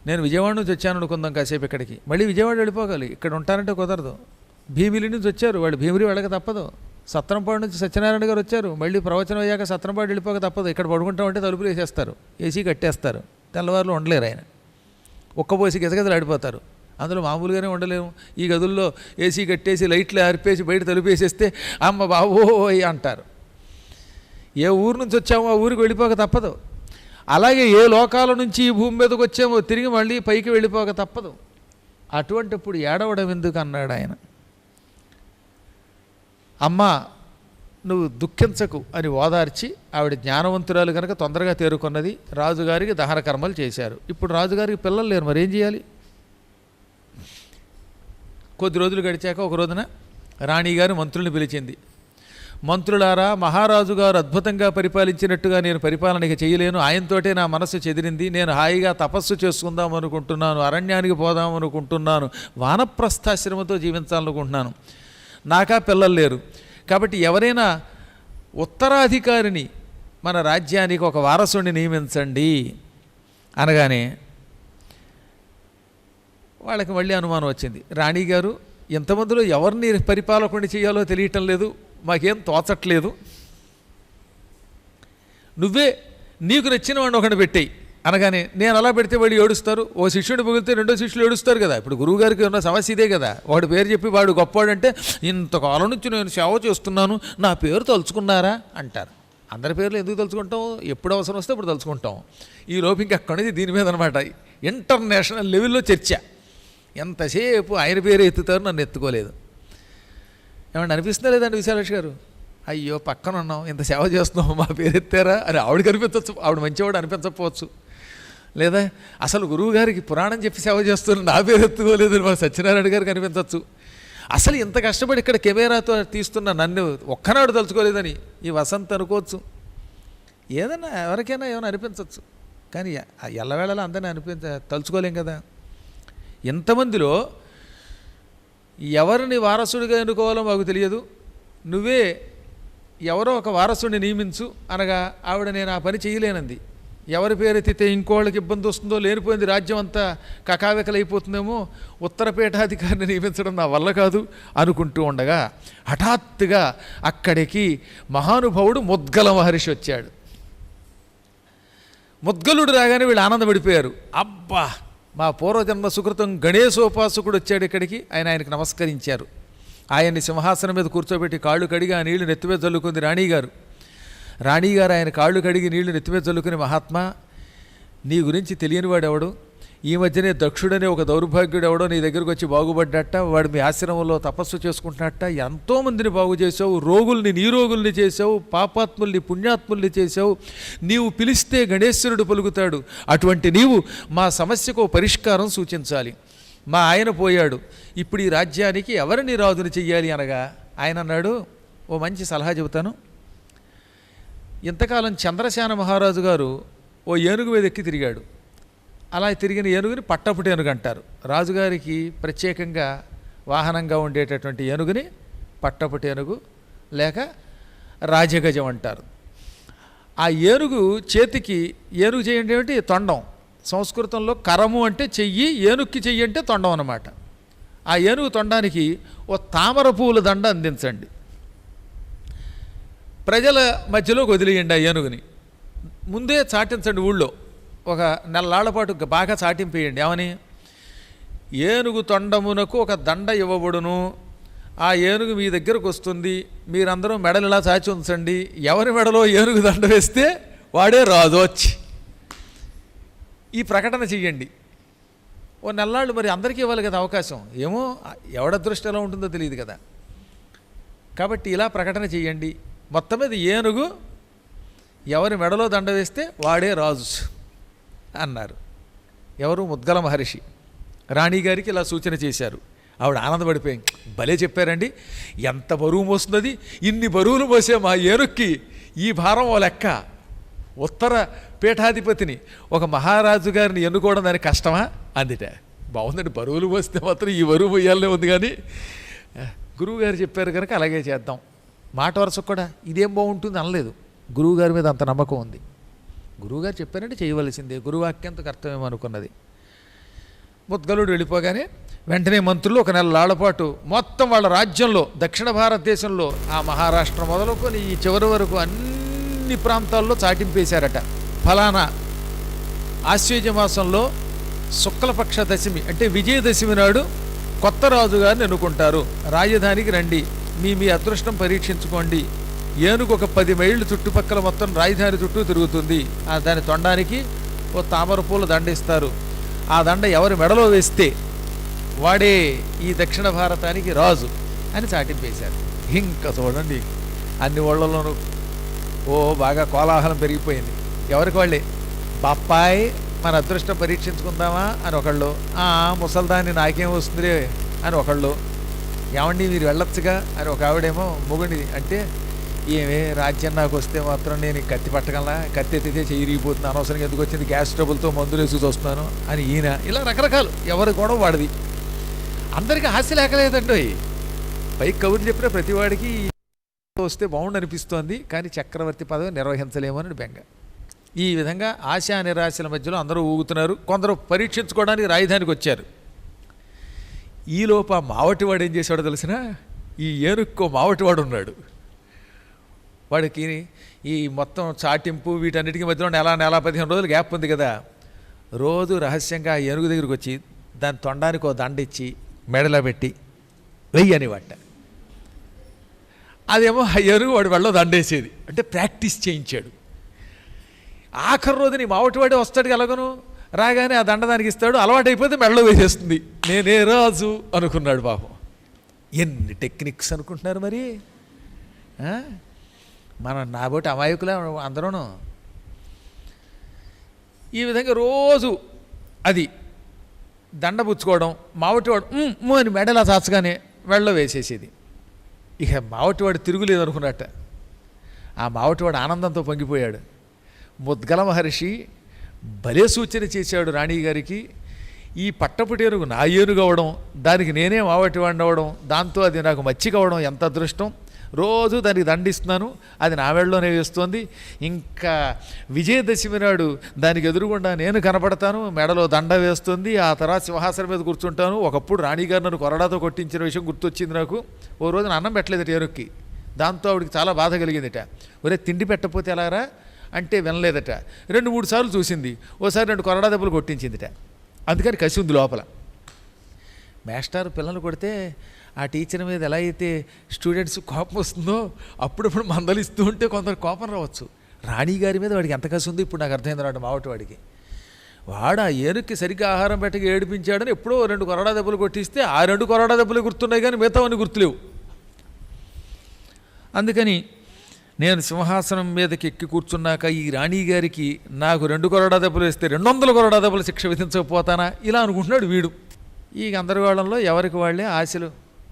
నేను విజయవాడ నుంచి వచ్చాను అనుకుందాం కాసేపు, ఇక్కడికి మళ్ళీ విజయవాడ వెళ్ళిపోగాలి. ఇక్కడ ఉంటానంటే కుదరదు. భీమిలి నుంచి వచ్చారు, వాళ్ళు భీమిలి వెళ్ళక తప్పదు. సత్రంపాడు నుంచి సత్యనారాయణ గారు వచ్చారు, మళ్ళీ ప్రవచనం అయ్యాక సత్రంపాడు వెళ్ళిపోక తప్పదు. ఇక్కడ పడుకుంటామంటే తలుపులు వేసేస్తారు, ఏసీ కట్టేస్తారు. తెల్లవారులు ఉండలేరు. ఆయన ఒక్కపోసి గజగజలు ఆడిపోతారు. అందులో మామూలుగానే ఉండలేము. ఈ గదుల్లో ఏసీ కట్టేసి లైట్లు ఆర్పేసి బయట తలుపేసేస్తే అమ్మ బాబోయ్ అంటారు. ఏ ఊరు నుంచి వచ్చామో ఆ ఊరికి వెళ్ళిపోక తప్పదు. అలాగే ఏ లోకాల నుంచి ఈ భూమి మీదకి వచ్చామో తిరిగి మళ్ళీ పైకి వెళ్ళిపోక తప్పదు. అటువంటిప్పుడు ఏడవడం ఎందుకు అన్నాడు ఆయన. అమ్మా నువ్వు దుఃఖించకు అని ఓదార్చి, ఆవిడ జ్ఞానవంతురాలు కనుక తొందరగా తేరుకున్నది. రాజుగారికి దహన కర్మలు చేశారు. ఇప్పుడు రాజుగారికి పిల్లలు లేరు, మరేం చేయాలి? కొద్ది రోజులు గడిచాక ఒక రోజున రాణిగారు మంత్రుల్ని పిలిచింది. మంత్రులారా, మహారాజు గారు అద్భుతంగా పరిపాలించినట్టుగా నేను పరిపాలన చేయలేను. ఆయనతోటే నా మనస్సు చెదిరింది. నేను హాయిగా తపస్సు చేసుకుందాం అనుకుంటున్నాను, అరణ్యానికి పోదాం అనుకుంటున్నాను, వానప్రస్థాశ్రమంతో జీవించాలనుకుంటున్నాను. నాకా పిల్లలు లేరు. కాబట్టి ఎవరైనా ఉత్తరాధికారిని మన రాజ్యానికి ఒక వారసుని నియమించండి అనగానే వాళ్ళకి మళ్ళీ అనుమానం వచ్చింది. రాణిగారు, ఎంతమందిలో ఎవరిని పరిపాలకుని చేయాలో తెలియటం లేదు, మాకేం తోచట్లేదు. నువ్వే నీకు నచ్చిన వాడిని ఒకటి పెట్టేయి అనగానే, నేను అలా పెడితే వాళ్ళు ఏడుస్తారు. ఓ శిష్యుడిని పొగిలితే రెండో శిష్యులు ఏడుస్తారు కదా. ఇప్పుడు గురువుగారికి ఉన్న సమస్య ఇదే కదా. వాడి పేరు చెప్పి వాడు గొప్పవాడంటే, ఇంతకాలం నుంచి నేను సేవ చేస్తున్నాను, నా పేరు తలుచుకున్నారా అంటారు. అందరి పేర్లు ఎందుకు తలుచుకుంటాం? ఎప్పుడు అవసరం వస్తే అప్పుడు తలుచుకుంటాం. ఈ లోపు ఇంకెక్కడి నుంచి దీని మీద అనమాట ఇంటర్నేషనల్ లెవెల్లో చర్చ. ఎంతసేపు ఆయన పేరు ఎత్తుతారు, నన్ను ఎత్తుకోలేదు. ఏమన్నా అనిపిస్తుందా లేదండి విశాలక్ష గారు? అయ్యో పక్కన ఉన్నాం, ఇంత సేవ చేస్తున్నాం, మా పేరు ఎత్తారా అని ఆవిడకి అనిపించవచ్చు. ఆవిడ మంచివాడు అనిపించకపోవచ్చు. లేదా అసలు గురువు గారికి పురాణం చెప్పి సేవ చేస్తున్న నా పేరు ఎత్తుకోలేదు మా సత్యనారాయణ గారికి అనిపించవచ్చు. అసలు ఇంత కష్టపడి ఇక్కడ కెమెరాతో తీస్తున్న నన్ను ఒక్కనాడు తలుచుకోలేదని ఈ వసంత్ అనుకోవచ్చు. ఏదన్నా ఎవరికైనా ఏమైనా అనిపించవచ్చు. కానీ ఎల్లవేళలా అందరినీ తలుచుకోలేం కదా. ఎంతమందిలో ఎవరిని వారసుడిగా ఎన్నుకోవాలో మాకు తెలియదు, నువ్వే ఎవరో ఒక వారసుడిని నియమించు అనగా ఆవిడ నేను ఆ పని చేయలేనంది. ఎవరి పేరెత్తితే ఇంకోళ్ళకి ఇబ్బంది వస్తుందో, లేనిపోయింది రాజ్యం అంతా కకావికలైపోతుందేమో, ఉత్తరపీఠాధికారిని నియమించడం నా వల్ల కాదు అనుకుంటూ ఉండగా హఠాత్తుగా అక్కడికి మహానుభావుడు ముద్గల మహర్షి వచ్చాడు. ముద్గలుడు రాగానే వీళ్ళు ఆనందపడిపోయారు. అబ్బా, మా పూర్వజన్మ సుకృతం గణేశోపాసకుడు వచ్చాడు ఇక్కడికి. ఆయనకు నమస్కరించారు. ఆయన్ని సింహాసనం మీద కూర్చోబెట్టి కాళ్ళు కడిగి ఆ నీళ్లు నెత్తిమీద చల్లుకుంది రాణిగారు. ఆయన కాళ్ళు కడిగి నీళ్లు నెత్తిమీద చల్లుకుని, మహాత్మా, నీ గురించి తెలియనివాడు ఎవడు? ఈ మధ్యనే దక్షుడనే ఒక దౌర్భాగ్యుడు ఎవడో నీ దగ్గరకు వచ్చి బాగుపడ్డట. వాడు మీ ఆశ్రమంలో తపస్సు చేసుకుంటున్నట్ట. ఎంతోమందిని బాగు చేసావు, రోగుల్ని నీరోగుల్ని చేసావు, పాపాత్ముల్ని పుణ్యాత్ముల్ని చేసావు. నీవు పిలిస్తే గణేశ్వరుడు పలుకుతాడు. అటువంటి నీవు మా సమస్యకు పరిష్కారం సూచించాలి. మా ఆయన పోయాడు, ఇప్పుడు ఈ రాజ్యానికి ఎవరిని రాజుని చెయ్యాలి అనగా ఆయన అన్నాడు, ఓ మంచి సలహా చెబుతాను. ఇంతకాలం చంద్రసేన మహారాజు గారు ఓ ఏనుగు మీద ఎక్కి తిరిగాడు. అలా తిరిగిన ఏనుగుని పట్టపుటి ఏనుగు అంటారు. రాజుగారికి ప్రత్యేకంగా వాహనంగా ఉండేటటువంటి ఏనుగుని పట్టపుటి ఏనుగు లేక రాజగజం అంటారు. ఆ ఏనుగు చేతికి, ఏనుగు చేయండి ఏమిటి, తొండం. సంస్కృతంలో కరము అంటే చెయ్యి, ఏనుగుకి చెయ్యి అంటే తొండం అన్నమాట. ఆ ఏనుగు తొండానికి ఓ తామర పువ్వుల దండ అందించండి. ప్రజల మధ్యలోకి వదిలేయండి ఆ ఏనుగుని. ముందే చాటించండి, ఊళ్ళో ఒక నెలలాళ్ల పాటు బాగా చాటింపేయండి. ఏమని? ఏనుగు తొండమునకు ఒక దండ ఇవ్వబడును, ఆ ఏనుగు మీ దగ్గరకు వస్తుంది, మీరందరూ మెడలు ఇలా చాచి ఉంచండి. ఎవరి మెడలో ఏనుగు దండ వేస్తే వాడే రాజు. వచ్చి ఈ ప్రకటన చెయ్యండి. ఓ నెల్లాళ్ళు మరి అందరికీ ఇవ్వాలి కదా అవకాశం. ఏమో ఎవడ దృష్టి ఎలా ఉంటుందో తెలియదు కదా. కాబట్టి ఇలా ప్రకటన చెయ్యండి. మొత్తం మీద ఏనుగు ఎవరి మెడలో దండ వేస్తే వాడే రాజు అన్నారు. ఎవరు? ముద్గల మహర్షి రాణిగారికి ఇలా సూచన చేశారు. ఆవిడ ఆనందపడిపోయి, భలే చెప్పారండి, ఎంత బరువు మోస్తున్నది, ఇన్ని బరువులు మోసే మా ఏనుక్కి ఈ భారం ఓ లెక్క. ఉత్తర పీఠాధిపతిని, ఒక మహారాజు గారిని ఎన్నుకోవడం దానికి కష్టమా అందిట. బాగుందండి, బరువులు మోస్తే మాత్రం ఈ బరువు మొయ్యాలనే ఉంది. కానీ గురువుగారు చెప్పారు కనుక అలాగే చేద్దాం. మాట వరుసకు కూడా ఇదేం బాగుంటుంది అనలేదు. గురువుగారి మీద అంత నమ్మకం ఉంది. గురువుగారు చెప్పారంటే చేయవలసిందే, గురువాక్యంతో కర్తవ్యం అనుకున్నది. ముద్గలుడు వెళ్ళిపోగానే వెంటనే మంత్రులు ఒక నెలల పాటు మొత్తం వాళ్ళ రాజ్యంలో, దక్షిణ భారతదేశంలో ఆ మహారాష్ట్ర మొదలుకొని ఈ చివరి వరకు అన్ని ప్రాంతాల్లో చాటింపేశారట. ఫలానా ఆశ్వేజ మాసంలో శుక్లపక్ష దశమి అంటే విజయదశమి నాడు కొత్త రాజుగారిని ఎన్నుకుంటారు. రాజధానికి రండి, మీ అదృష్టం పరీక్షించుకోండి. ఏనుగు ఒక 10 మైళ్ళు చుట్టుపక్కల మొత్తం రాజధాని చుట్టూ తిరుగుతుంది. దాని తొండానికి ఓ తామర పూల దండ ఇస్తారు. ఆ దండ ఎవరి మెడలో వేస్తే వాడే ఈ దక్షిణ భారతానికి రాజు అని చాటింపేశారు. ఇంకా చూడండి, అన్ని ఊళ్ళలోనూ బాగా కోలాహలం పెరిగిపోయింది. ఎవరికి వాళ్ళే, బాప్పాయ్ మన అదృష్టం పరీక్షించుకుందామా అని ఒకళ్ళు, ముసల్దాన్ని నాకేం వస్తుంది అని ఒకళ్ళు, ఏమండి మీరు వెళ్ళొచ్చుగా అని ఒక ఆవిడేమో మొగుడి అంటే, ఏమే రాజ్యం నాకు వస్తే మాత్రం నేను కత్తి పట్టగలనా, కత్తి ఎత్తితే చెయ్యిరిగిపోతుంది, అనవసరంగా ఎందుకు వచ్చింది, గ్యాస్ ట్రబుల్తో మందులు వేసి చూస్తున్నాను అని ఈయన. ఇలా రకరకాలు, ఎవరి గొడవ వాడిది. అందరికీ హాస్య లేకలేదండి. పైకి కబుర్లు చెప్పిన ప్రతివాడికి వస్తే బాగుండు అనిపిస్తోంది, కానీ చక్రవర్తి పదవి నిర్వహించలేమని బెంగ. ఈ విధంగా ఆశా నిరాశల మధ్యలో అందరూ ఊగుతున్నారు. కొందరు పరీక్షించుకోవడానికి రాజధానికి వచ్చారు. ఈలోపు మావటివాడు ఏం చేశాడో తెలిసిన, ఈ ఏనుక్కో మావటివాడు ఉన్నాడు. వాడికి ఈ మొత్తం చాటింపు వీటన్నిటికీ మధ్యలో నెల 15 రోజులు గ్యాప్ ఉంది కదా. రోజు రహస్యంగా ఆ ఏనుగు దగ్గరికి వచ్చి దాని తొండానికి ఓ దండ ఇచ్చి మెడలో పెట్టి వెయ్యని వాట. అదేమో ఆ ఏనుగు వాడు వెళ్ళో దండేసేది. అంటే ప్రాక్టీస్ చేయించాడు. ఆఖరి రోజు నీ మావటివాడే వస్తాడు ఎలాగను, రాగానే ఆ దండ దానికి ఇస్తాడు, అలవాటైపోతే మెడలో వేసేస్తుంది. నేనే రాజు అనుకున్నాడు పాపం. ఎన్ని టెక్నిక్స్ అనుకుంటున్నారు మరి. మనం నాబోటి అమాయకులే అందరూను. ఈ విధంగా రోజు అది దండ పుచ్చుకోవడం, మావటివాడు అని మెడలా చాచగానే మెడలో వేసేసేది. ఇక మావటివాడు తిరుగులేదు అనుకున్నట్ట. ఆ మావటివాడు ఆనందంతో పొంగిపోయాడు. ముద్గల మహర్షి భలే సూచన చేశాడు రాణిగారికి. ఈ పట్టపుటేనుగు నా ఏనుగు అవ్వడం, దానికి నేనే మావటివాడిని అవ్వడం, దాంతో అది నాకు మచ్చికవ్వడం ఎంత అదృష్టం. రోజు దానికి దండిస్తున్నాను, అది నా వేళ్ళలోనే వేస్తోంది. ఇంకా విజయదశమి నాడు దానికి ఎదురుగుండా నేను కనపడతాను, మెడలో దండ వేస్తుంది. ఆ తర్వాత సింహాసనం మీద కూర్చుంటాను. ఒకప్పుడు రాణిగారు నన్ను కొరడాతో కొట్టించిన విషయం గుర్తొచ్చింది నాకు. ఓ రోజున అన్నం పెట్టలేదు ఏనుక్కి. దాంతో ఆవిడికి చాలా బాధ కలిగిందిట. ఒరే తిండి పెట్టకపోతే ఎలారా అంటే వినలేదట. 2-3 సార్లు చూసింది. ఓసారి 2 కొరడా దెబ్బలు కొట్టించిందిట. అందుకని కసి ఉంది లోపల. మాస్టర్ పిల్లలు కొడితే ఆ టీచర్ మీద ఎలా అయితే స్టూడెంట్స్ కోపం వస్తుందో అప్పుడప్పుడు మందలిస్తూ ఉంటే కొందరు కోపం రావచ్చు. రాణిగారి మీద వాడికి ఎంత కసి ఉంది ఇప్పుడు నాకు అర్థమైంది రాడు మావటి వాడికి. వాడు ఆ ఏనుక్కి సరిగ్గా ఆహారం పెట్టక ఏడిపించాడని ఎప్పుడో 2 కొరడా దెబ్బలు కొట్టిస్తే ఆ 2 కొరడా దెబ్బలు గుర్తున్నాయి కానీ మిగతావన్నీ గుర్తులేవు. అందుకని నేను సింహాసనం మీదకి ఎక్కి కూర్చున్నాక ఈ రాణిగారికి నాకు 2 కొరడా దెబ్బలు వేస్తే 200 కొరడా దెబ్బలు శిక్ష విధించకపోతానా ఇలా అనుకుంటున్నాడు వీడు. ఈ గందరగోళంలో ఎవరికి వాళ్ళే ఆశలు.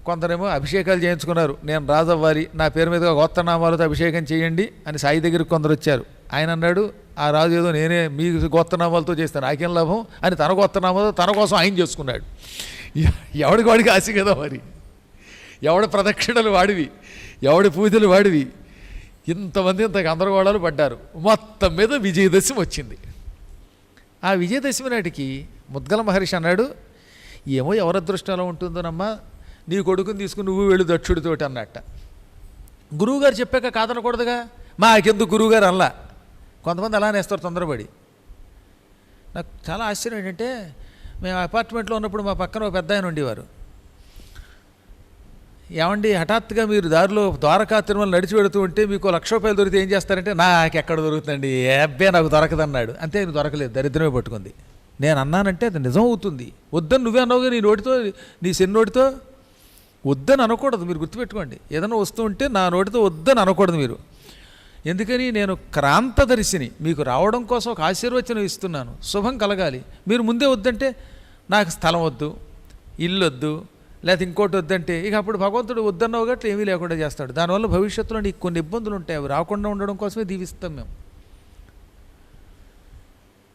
కొందరేమో అభిషేకాలు చేయించుకున్నారు. నేను రాజవ్వాలి, నా పేరు మీదుగా గోత్రనామాలతో అభిషేకం చేయండి అని సాయి దగ్గరికి కొందరు వచ్చారు. ఆయన అన్నాడు, ఆ రాజు ఏదో నేనే మీ గోత్రనామాలతో చేస్తాను, నాకేం లాభం అని తన గోత్రనామాలతో తన కోసం ఆయన చేసుకున్నాడు. ఎవడికి వాడికి ఆశ కదా మరి. ఎవడి ప్రదక్షిణలు వాడివి, ఎవడి పూజలు వాడివి. ఇంతమంది ఇంత గందరగోళాలు పడ్డారు. మొత్తం మీద విజయదశమి వచ్చింది. ఆ విజయదశమి నాటికి ముద్గల మహర్షి అన్నాడు, ఏమో ఎవరి అదృష్టంలో ఉంటుందోనమ్మా, నీ కొడుకుని తీసుకుని నువ్వు వెళ్ళు దక్షుడితోటి అన్నట్ట. గురువుగారు చెప్పాక కాదనకూడదుగా. మాకెందుకు గురువుగారు అల్లా. కొంతమంది అలానే వేస్తారు తొందరపడి. నాకు చాలా ఆశ్చర్యం ఏంటంటే, మేము అపార్ట్మెంట్లో ఉన్నప్పుడు మా పక్కన ఒక పెద్ద ఆయన ఉండేవారు. ఏమండి హఠాత్తుగా మీరు దారిలో ద్వారకా తిరుమల నడిచి పెడుతూ ఉంటే మీకు 1,00,000 రూపాయలు దొరికితే ఏం చేస్తారంటే, నాకు ఎక్కడ దొరుకుతుందండి, అబ్బే నాకు దొరకదన్నాడు. అంతే, ఆయన దొరకలేదు, దరిద్రమే పట్టుకుంది. నేను అన్నానంటే అది నిజం అవుతుంది. వద్దని నువ్వే అన్నావుగా నీ నోటితో, నీ నోటితో. వద్దని అనకూడదు, మీరు గుర్తుపెట్టుకోండి. ఏదైనా వస్తూ ఉంటే నా నోటితో వద్దని అనకూడదు మీరు. ఎందుకని నేను క్రాంతదర్శిని, మీకు రావడం కోసం ఒక ఆశీర్వచనం ఇస్తున్నాను, శుభం కలగాలి. మీరు ముందే వద్దంటే నాకు స్థలం వద్దు, ఇల్లు వద్దు, లేకపోతే ఇంకోటి వద్దంటే ఇక అప్పుడు భగవంతుడు వద్దన్నావు గట్ల ఏమీ లేకుండా చేస్తాడు. దానివల్ల భవిష్యత్తులో నీకు కొన్ని ఇబ్బందులు ఉంటాయి. అవి రాకుండా ఉండడం కోసమే దీవిస్తాం మేము.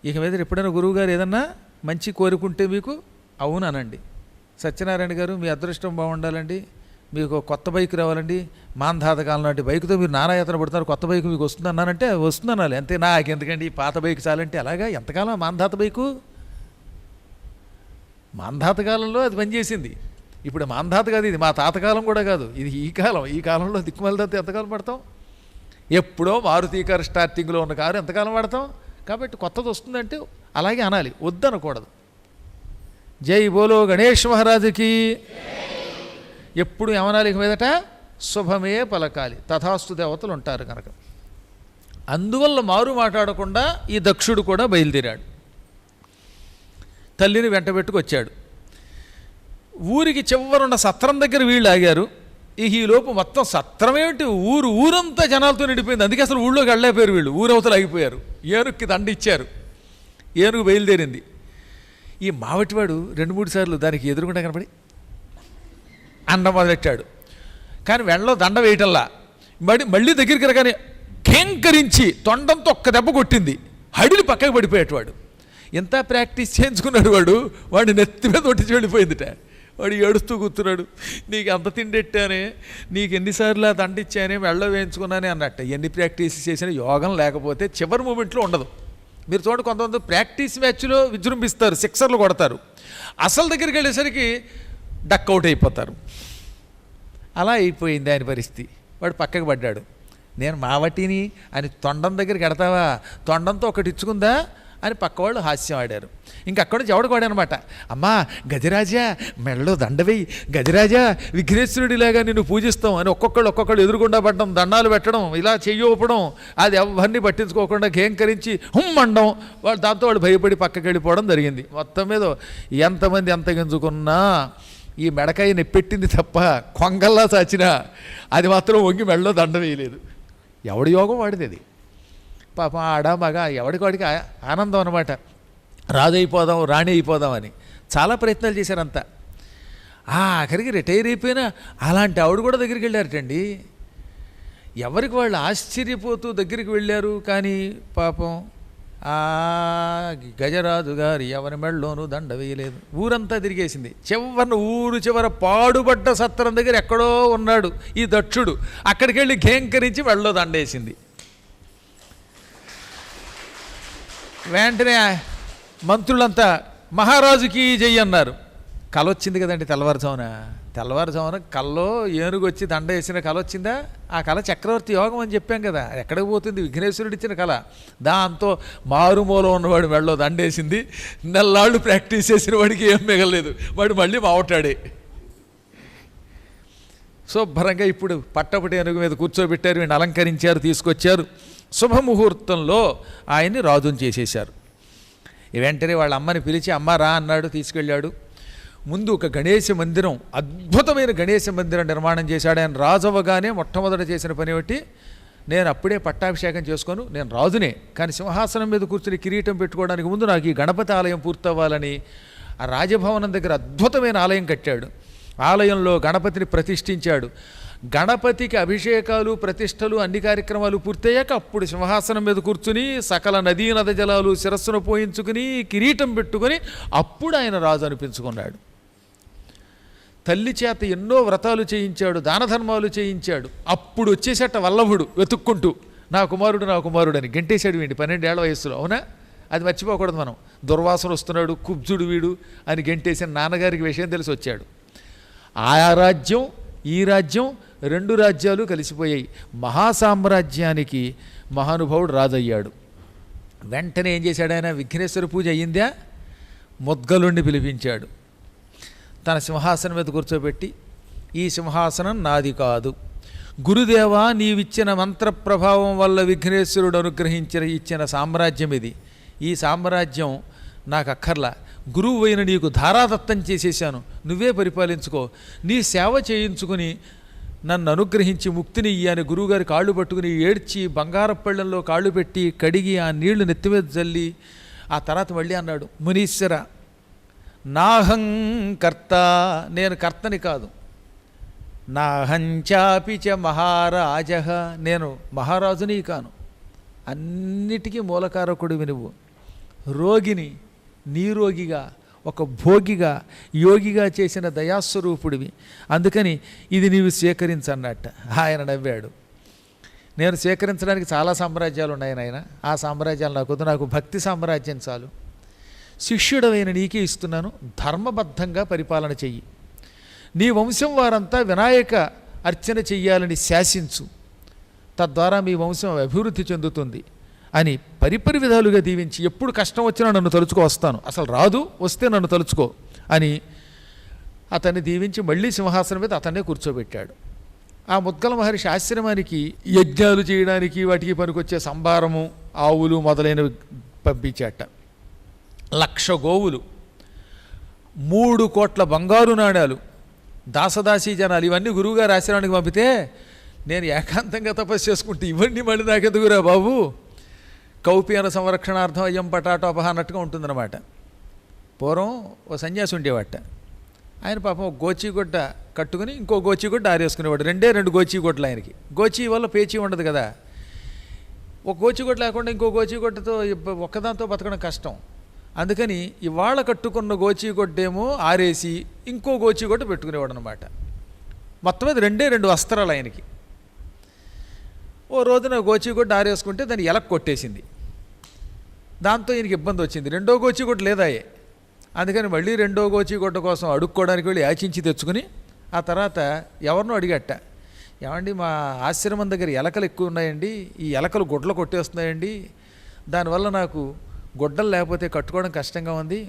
ఇక మీద ఎప్పుడైనా గురువుగారు ఏదన్నా మంచి కోరుకుంటే మీకు అవునానండి, సత్యనారాయణ గారు మీ అదృష్టం బాగుండాలండి, మీకు కొత్త బైక్ రావాలండి, మాంధాతకాలం లాంటి బైక్తో మీరు నానాయాతన పడుతున్నారు, కొత్త బైక్ మీకు వస్తుందన్నానంటే వస్తుందనాలి. అంతే, నాకెందుకండి ఈ పాత బైక్ చాలంటే అలాగా. ఎంతకాలం మాంధాత బైకు? మాంధాతకాలంలో అది పనిచేసింది. ఇప్పుడు మాంధాత కాదు, ఇది మా తాతకాలం కూడా కాదు, ఇది ఈ కాలం. ఈ కాలంలో దిక్కుమలతో ఎంతకాలం పడతాం? ఎప్పుడో మారుతి కారు స్టార్టింగ్లో ఉన్న కారు ఎంతకాలం పడతాం? కాబట్టి కొత్తది వస్తుందంటే అలాగే అనాలి, వద్దనకూడదు. జై బోలో గణేష్ మహారాజుకి. ఎప్పుడు ఏమనాలి ఇక మీదట? శుభమే పలకాలి. తథాస్తు దేవతలు ఉంటారు కనుక. అందువల్ల మారు మాట్లాడకుండా ఈ దక్షుడు కూడా బయలుదేరాడు. తల్లిని వెంటబెట్టుకొచ్చాడు. ఊరికి చివరున్న సత్రం దగ్గర వీళ్ళు ఆగారు. ఈలోపు మొత్తం సత్రం ఏమిటి, ఊరంతా జనాలతో నిండిపోయింది. అందుకే అసలు ఊళ్ళోకి వెళ్ళలేకపోయారు వీళ్ళు, ఊరవతలు ఆగిపోయారు. ఏనుగుకి దండ ఇచ్చారు, ఏనుగు బయలుదేరింది. ఈ మావటివాడు 2-3 సార్లు దానికి ఎదురుకుండా కనపడి అండం మొదలెట్టాడు. కానీ వెంటలో దండ వేయటల్లా. మళ్ళీ దగ్గరికి రాగానే కేంకరించి తొండంతో ఒక్క దెబ్బ కొట్టింది. హడిని పక్కకు పడిపోయేటవాడు. ఎంత ప్రాక్టీస్ చేయించుకున్నాడు వాడు, వాడిని నెత్తి మీద ఒట్టించి వెళ్ళిపోయిందిట. వాడు ఏడుస్తూ కూర్చున్నాడు. నీకు అంత తిండెట్టానే, నీకు ఎన్నిసార్లు ఆ దండ ఇచ్చానే, వెళ్ళ వేయించుకున్నానే అన్నట్ట. ఎన్ని ప్రాక్టీస్ చేసినా యోగం లేకపోతే చివరి మూమెంట్లో ఉండదు. మీరు చూడండి, కొంతమంది ప్రాక్టీస్ మ్యాచ్లో విజృంభిస్తారు, సిక్సర్లు కొడతారు, అసలు దగ్గరికి వెళ్ళేసరికి డక్అవుట్ అయిపోతారు. అలా అయిపోయింది ఆయన పరిస్థితి. వాడు పక్కకు పడ్డాడు. నేను మావటిని అని తొండం దగ్గరికి ఎడతావా, తొండంతో ఒకటి ఇచ్చుకుందా అని పక్కవాళ్ళు హాస్యం ఆడారు. ఇంకక్కడి నుంచి ఎవడికి వాడనమాట, అమ్మా గజరాజా మెడలో దండవేయి, గజరాజా విఘ్నేశ్వరుడిలాగా నిన్ను పూజిస్తాం అని ఒక్కొక్కళ్ళు ఎదురుగుండా పడడం, దండాలు పెట్టడం, ఇలా చెయ్యొప్పడం, అది ఎవరిని పట్టించుకోకుండా కేంకరించి హుమ్మండం. దాంతో వాళ్ళు భయపడి పక్కకి వెళ్ళిపోవడం జరిగింది. మొత్తం మీద ఎంతమంది ఎంత గింజుకున్నా ఈ మెడకాయ నెప్పెట్టింది తప్ప కొంగల్లా చాచినా అది మాత్రం వంగి మెడలో దండ వేయలేదు. ఎవడి యోగం వాడిది అది. పాపం ఆడ మగ ఎవడికి వాడికి ఆనందం అనమాట. రాజు అయిపోదాం, రాణి అయిపోదాం అని చాలా ప్రయత్నాలు చేశారంతా. ఆఖరికి రిటైర్ అయిపోయినా అలాంటి ఆవిడ కూడా దగ్గరికి వెళ్ళారటండి. ఎవరికి వాళ్ళు ఆశ్చర్యపోతూ దగ్గరికి వెళ్ళారు. కానీ పాపం ఆ గజరాజు గారు ఎవరి మెడలోనూ దండ వేయలేదు. ఊరంతా తిరిగేసింది. ఊరు చివర పాడుబడ్డ సత్రం దగ్గర ఎక్కడో ఉన్నాడు ఈ దక్షుడు. అక్కడికి వెళ్ళి ఘేంకరించి మెడలో దండేసింది. వెంటనే మంత్రులంతా మహారాజుకి జై అన్నారు. కల వచ్చింది కదండి తెల్లవారుజామున కల్లో ఏనుగు వచ్చి దండ వేసిన కల వచ్చిందా? ఆ కళ చక్రవర్తి యోగం అని చెప్పాం కదా. ఎక్కడికి పోతుంది? విఘ్నేశ్వరుడు ఇచ్చిన కళ. దాంతో మారుమూల ఉన్నవాడు మెడలో దండేసింది. నెల్లాళ్ళు ప్రాక్టీస్ చేసిన వాడికి ఏం మిగలేదు, వాడు మళ్ళీ మావటాడే. శుభ్రంగా ఇప్పుడు పట్టపటి ఏనుగు మీద కూర్చోబెట్టారు, వీడిని అలంకరించారు, తీసుకొచ్చారు. శుభముహూర్తంలో ఆయన్ని రాజుని చేసేశారు. వెంటనే వాళ్ళ అమ్మని పిలిచి అమ్మ రా అన్నాడు, తీసుకెళ్ళాడు. ముందు ఒక గణేశ మందిరం, అద్భుతమైన గణేశ మందిరం నిర్మాణం చేశాడు. ఆయన రాజవగానే మొట్టమొదట చేసిన పని ఏమిటి, నేను అప్పుడే పట్టాభిషేకం చేసుకోను, నేను రాజునే, కానీ సింహాసనం మీద కూర్చుని కిరీటం పెట్టుకోవడానికి ముందు నాకు ఈ గణపతి ఆలయం పూర్తవ్వాలని ఆ రాజభవనం దగ్గర అద్భుతమైన ఆలయం కట్టాడు. ఆలయంలో గణపతిని ప్రతిష్ఠించాడు. గణపతికి అభిషేకాలు, ప్రతిష్టలు, అన్ని కార్యక్రమాలు పూర్తయ్యాక అప్పుడు సింహాసనం మీద కూర్చుని సకల నదీ నద జలాలు శిరస్సును పోయించుకుని కిరీటం పెట్టుకొని అప్పుడు ఆయన రాజు అనిపించుకున్నాడు. తల్లి చేత ఎన్నో వ్రతాలు చేయించాడు, దాన ధర్మాలు చేయించాడు. అప్పుడు వచ్చేసేట వల్లభుడు వెతుక్కుంటూ నా కుమారుడు అని గంటేశాడు. వీడి 12 ఏళ్ల వయస్సులో. అవునా? అది మర్చిపోకూడదు మనం. దుర్వాసన వస్తున్నాడు, కుబ్జుడు వీడు అని గంటేసిన నాన్నగారికి విషయం తెలిసి వచ్చాడు. ఆ రాజ్యం ఈ రాజ్యం 2 రాజ్యాలు కలిసిపోయాయి. మహాసామ్రాజ్యానికి మహానుభావుడు రాజయ్యాడు. వెంటనే ఏం చేశాడు ఆయన? విఘ్నేశ్వర పూజ అయ్యిందా, ముద్గలుణ్ణి పిలిపించాడు. తన సింహాసనం మీద కూర్చోబెట్టి, ఈ సింహాసనం నాది కాదు, గురుదేవా నీవిచ్చిన మంత్ర ప్రభావం వల్ల విఘ్నేశ్వరుడు ఇచ్చిన సామ్రాజ్యం ఇది. ఈ సామ్రాజ్యం నాకు అక్కర్లా, గురువు అయిన నీకు ధారాదత్తం చేసేసాను, నువ్వే పరిపాలించుకో, నీ సేవ చేయించుకుని నన్ను అనుగ్రహించి ముక్తిని ఇయ్యని గురువుగారి కాళ్ళు పట్టుకుని ఏడ్చి బంగారపు పళ్ళెంలో కాళ్ళు పెట్టి కడిగి ఆ నీళ్లు నెత్తిమీద జల్లి ఆ తర్వాత మళ్ళీ అన్నాడు, మునీశ్వర నాహం కర్త, నేను కర్తని కాదు, నాహంచాపిచ మహారాజ, నేను మహారాజుని కాను, అన్నిటికీ మూలకారకుడివి నువ్వు, రోగిని నీరోగిగా ఒక భోగిగా యోగిగా చేసిన దయాస్వరూపుడివి, అందుకని ఇది నీవు స్వీకరించన్నట్ట. ఆయన నవ్వాడు. నేను స్వీకరించడానికి చాలా సామ్రాజ్యాలు ఉన్నాయి నాయన, ఆ సామ్రాజ్యాలు నాకు భక్తి సామ్రాజ్యం చాలు, శిష్యుడమైన నీకే ఇస్తున్నాను, ధర్మబద్ధంగా పరిపాలన చెయ్యి, నీ వంశం వారంతా వినాయక అర్చన చెయ్యాలని శాసించు, తద్వారా మీ వంశం అభివృద్ధి చెందుతుంది అని పరిపరి విధాలుగా దీవించి, ఎప్పుడు కష్టం వచ్చినా నన్ను తలుచుకో వస్తాను, అసలు రాదు వస్తే నన్ను తలుచుకో అని అతన్ని దీవించి మళ్ళీ సింహాసనం మీద అతన్నే కూర్చోబెట్టాడు. ఆ ముద్గల మహర్షి ఆశ్రమానికి యజ్ఞాలు చేయడానికి వాటికి పనికొచ్చే సంభారము, ఆవులు మొదలైనవి పంపించాట. 1,00,000 గోవులు, 3 కోట్ల బంగారు నాణాలు, దాసదాసీ జనాలు, ఇవన్నీ గురువుగారు ఆశ్రమానికి పంపితే నేను ఏకాంతంగా తపస్సు చేసుకుంటే ఇవన్నీ మళ్ళీ నాకెందుకురా బాబు, కౌపీన సంరక్షణార్థం అయ్యం పటాటోపహ అన్నట్టుగా ఉంటుందన్నమాట. పూర్వం ఓ సన్యాసి ఉండేవాట. ఆయన పాపం ఒక గోచీగుడ్డ కట్టుకుని ఇంకో గోచీగుడ్డ ఆరేసుకునేవాడు. 2 గోచీగుడ్డలు ఆయనకి. గోచీ వల్ల పేచీ ఉండదు కదా. ఒక గోచీగుడ్డ లేకుండా ఇంకో గోచీగుడ్డతో ఒక్కదాంతో బతకడం కష్టం. అందుకని ఇవాళ కట్టుకున్న గోచీగుడ్డేమో ఆరేసి ఇంకో గోచీగుడ్డ పెట్టుకునేవాడు అనమాట. మొత్తం మీద 2 వస్త్రాలు ఆయనకి. ఓ రోజున గోచీగుడ్డ ఆరేసుకుంటే దాన్ని ఎలక కొట్టేసింది. దాంతో ఈయనకి ఇబ్బంది వచ్చింది. 2వ గోచీగుడ్డ లేదాయే. అందుకని మళ్ళీ 2వ గోచీగుడ్డ కోసం అడుక్కోవడానికి వెళ్ళి యాచించి తెచ్చుకుని ఆ తర్వాత ఎవరినో అడిగట్ట, ఏమండి మా ఆశ్రమం దగ్గర ఎలకలు ఎక్కువ ఉన్నాయండి, ఈ ఎలకలు గుడ్డలు కొట్టేస్తున్నాయండి, దానివల్ల నాకు గుడ్డలు లేకపోతే కట్టుకోవడం కష్టంగా ఉంది,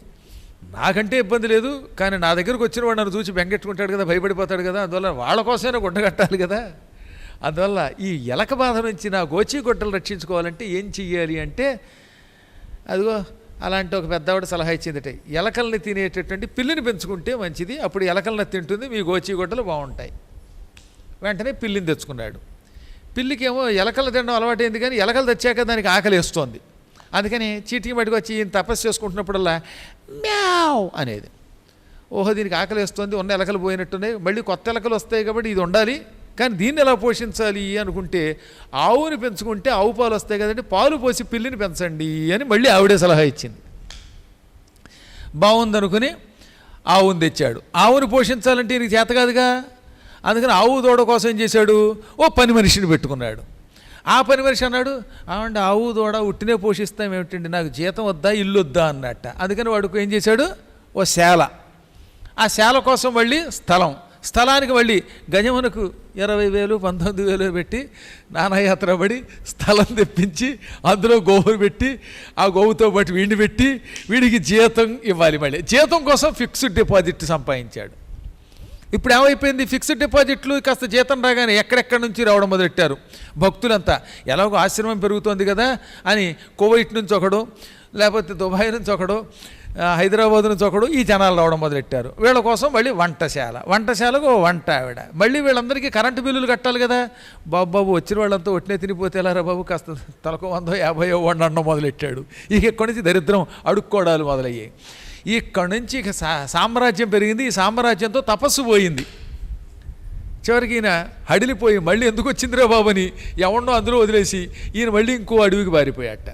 నాకంటే ఇబ్బంది లేదు కానీ నా దగ్గరకు వచ్చిన వాడు నన్ను చూసి బెంగెట్టుకుంటాడు కదా, భయపడిపోతాడు కదా, అందువల్ల వాళ్ళ కోసమైనా గుడ్డ కట్టాలి కదా, అందువల్ల ఈ ఎలక బాధ నుంచి నా గోచీ గుడ్డలు రక్షించుకోవాలంటే ఏం చెయ్యాలి అంటే, అదిగో అలాంటి ఒక పెద్దవాడు సలహా ఇచ్చిందట, ఎలకల్ని తినేటటువంటి పిల్లిని పెంచుకుంటే మంచిది, అప్పుడు ఎలకల్ని తింటుంది, మీ గోచీ గుడ్డలు బాగుంటాయి. వెంటనే పిల్లిని తెచ్చుకున్నాడు. పిల్లికేమో ఎలకలు తినడం అలవాటైంది కానీ ఎలకలు తెచ్చాక దానికి ఆకలి వేస్తోంది. అందుకని చీటికి మటుకు వచ్చి ఈయన తపస్సు చేసుకుంటున్నప్పుడల్లా మ్యావ్ అనేది. ఓహో దీనికి ఆకలి వేస్తుంది, ఉన్న ఎలకలు పోయినట్టున్నాయి, మళ్ళీ కొత్త ఎలకలు వస్తాయి కాబట్టి ఇది ఉండాలి, కానీ దీన్ని ఎలా పోషించాలి అనుకుంటే ఆవుని పెంచుకుంటే ఆవు పాలు వస్తాయి కదండి, పాలు పోసి పిల్లిని పెంచండి అని మళ్ళీ ఆవిడే సలహా ఇచ్చింది. బాగుందనుకుని ఆవుని తెచ్చాడు. ఆవుని పోషించాలంటే ఈయనకి చేత కాదుగా, అందుకని ఆవు దూడ కోసం ఏం చేశాడు, ఓ పని మనిషిని పెట్టుకున్నాడు. ఆ పని మనిషి అన్నాడు, అవండి ఆవు దూడ ఉట్టినే పోషిస్తాం ఏమిటండి, నాకు జీతం వద్దా ఇల్లు వద్దా అన్నట్ట. అందుకని వాడుకు ఏం చేశాడు, ఓ శాల, ఆ శాల కోసం మళ్ళీ స్థలానికి మళ్ళీ గజమునకు 20,000 19,000 పెట్టి నానాయాత్ర పడి స్థలం తెప్పించి అందులో గోవును పెట్టి ఆ గోవుతో పాటు వీడిని పెట్టి వీడికి జీతం ఇవ్వాలి. మళ్ళీ జీతం కోసం ఫిక్స్డ్ డిపాజిట్ సంపాదించాడు. ఇప్పుడు ఏమైపోయింది, ఫిక్స్డ్ డిపాజిట్లు కాస్త జీతం రాగానే ఎక్కడెక్కడి నుంచి రావడం మొదలెట్టారు భక్తులంతా. ఎలాగో ఆశ్రమం పెరుగుతోంది కదా అని కువైట్ నుంచి ఒకడు, లేకపోతే దుబాయ్ నుంచి ఒకడు, హైదరాబాద్ నుంచి ఒకడు ఈ జనాలు రావడం మొదలెట్టారు. వీళ్ళ కోసం మళ్ళీ వంటశాలకు వంట ఆవిడ, మళ్ళీ వీళ్ళందరికీ కరెంటు బిల్లులు కట్టాలి కదా. బాబు వచ్చిన వాళ్ళంతా ఒట్టినే తినిపోతే ఎలారా బాబు, కాస్త తలకు 150 వండడం మొదలెట్టాడు. ఇక ఇక్కడి నుంచి దరిద్రం అడుక్కోవడాలు మొదలయ్యాయి. ఇక్కడి నుంచి ఇక సామ్రాజ్యం పెరిగింది. ఈ సామ్రాజ్యంతో తపస్సు పోయింది. చివరికి ఈయన హడిలిపోయి మళ్ళీ ఎందుకు వచ్చిందిరా బాబుని ఎవడో అందులో వదిలేసి ఈయన మళ్ళీ ఇంకో అడవికి పారిపోయాట.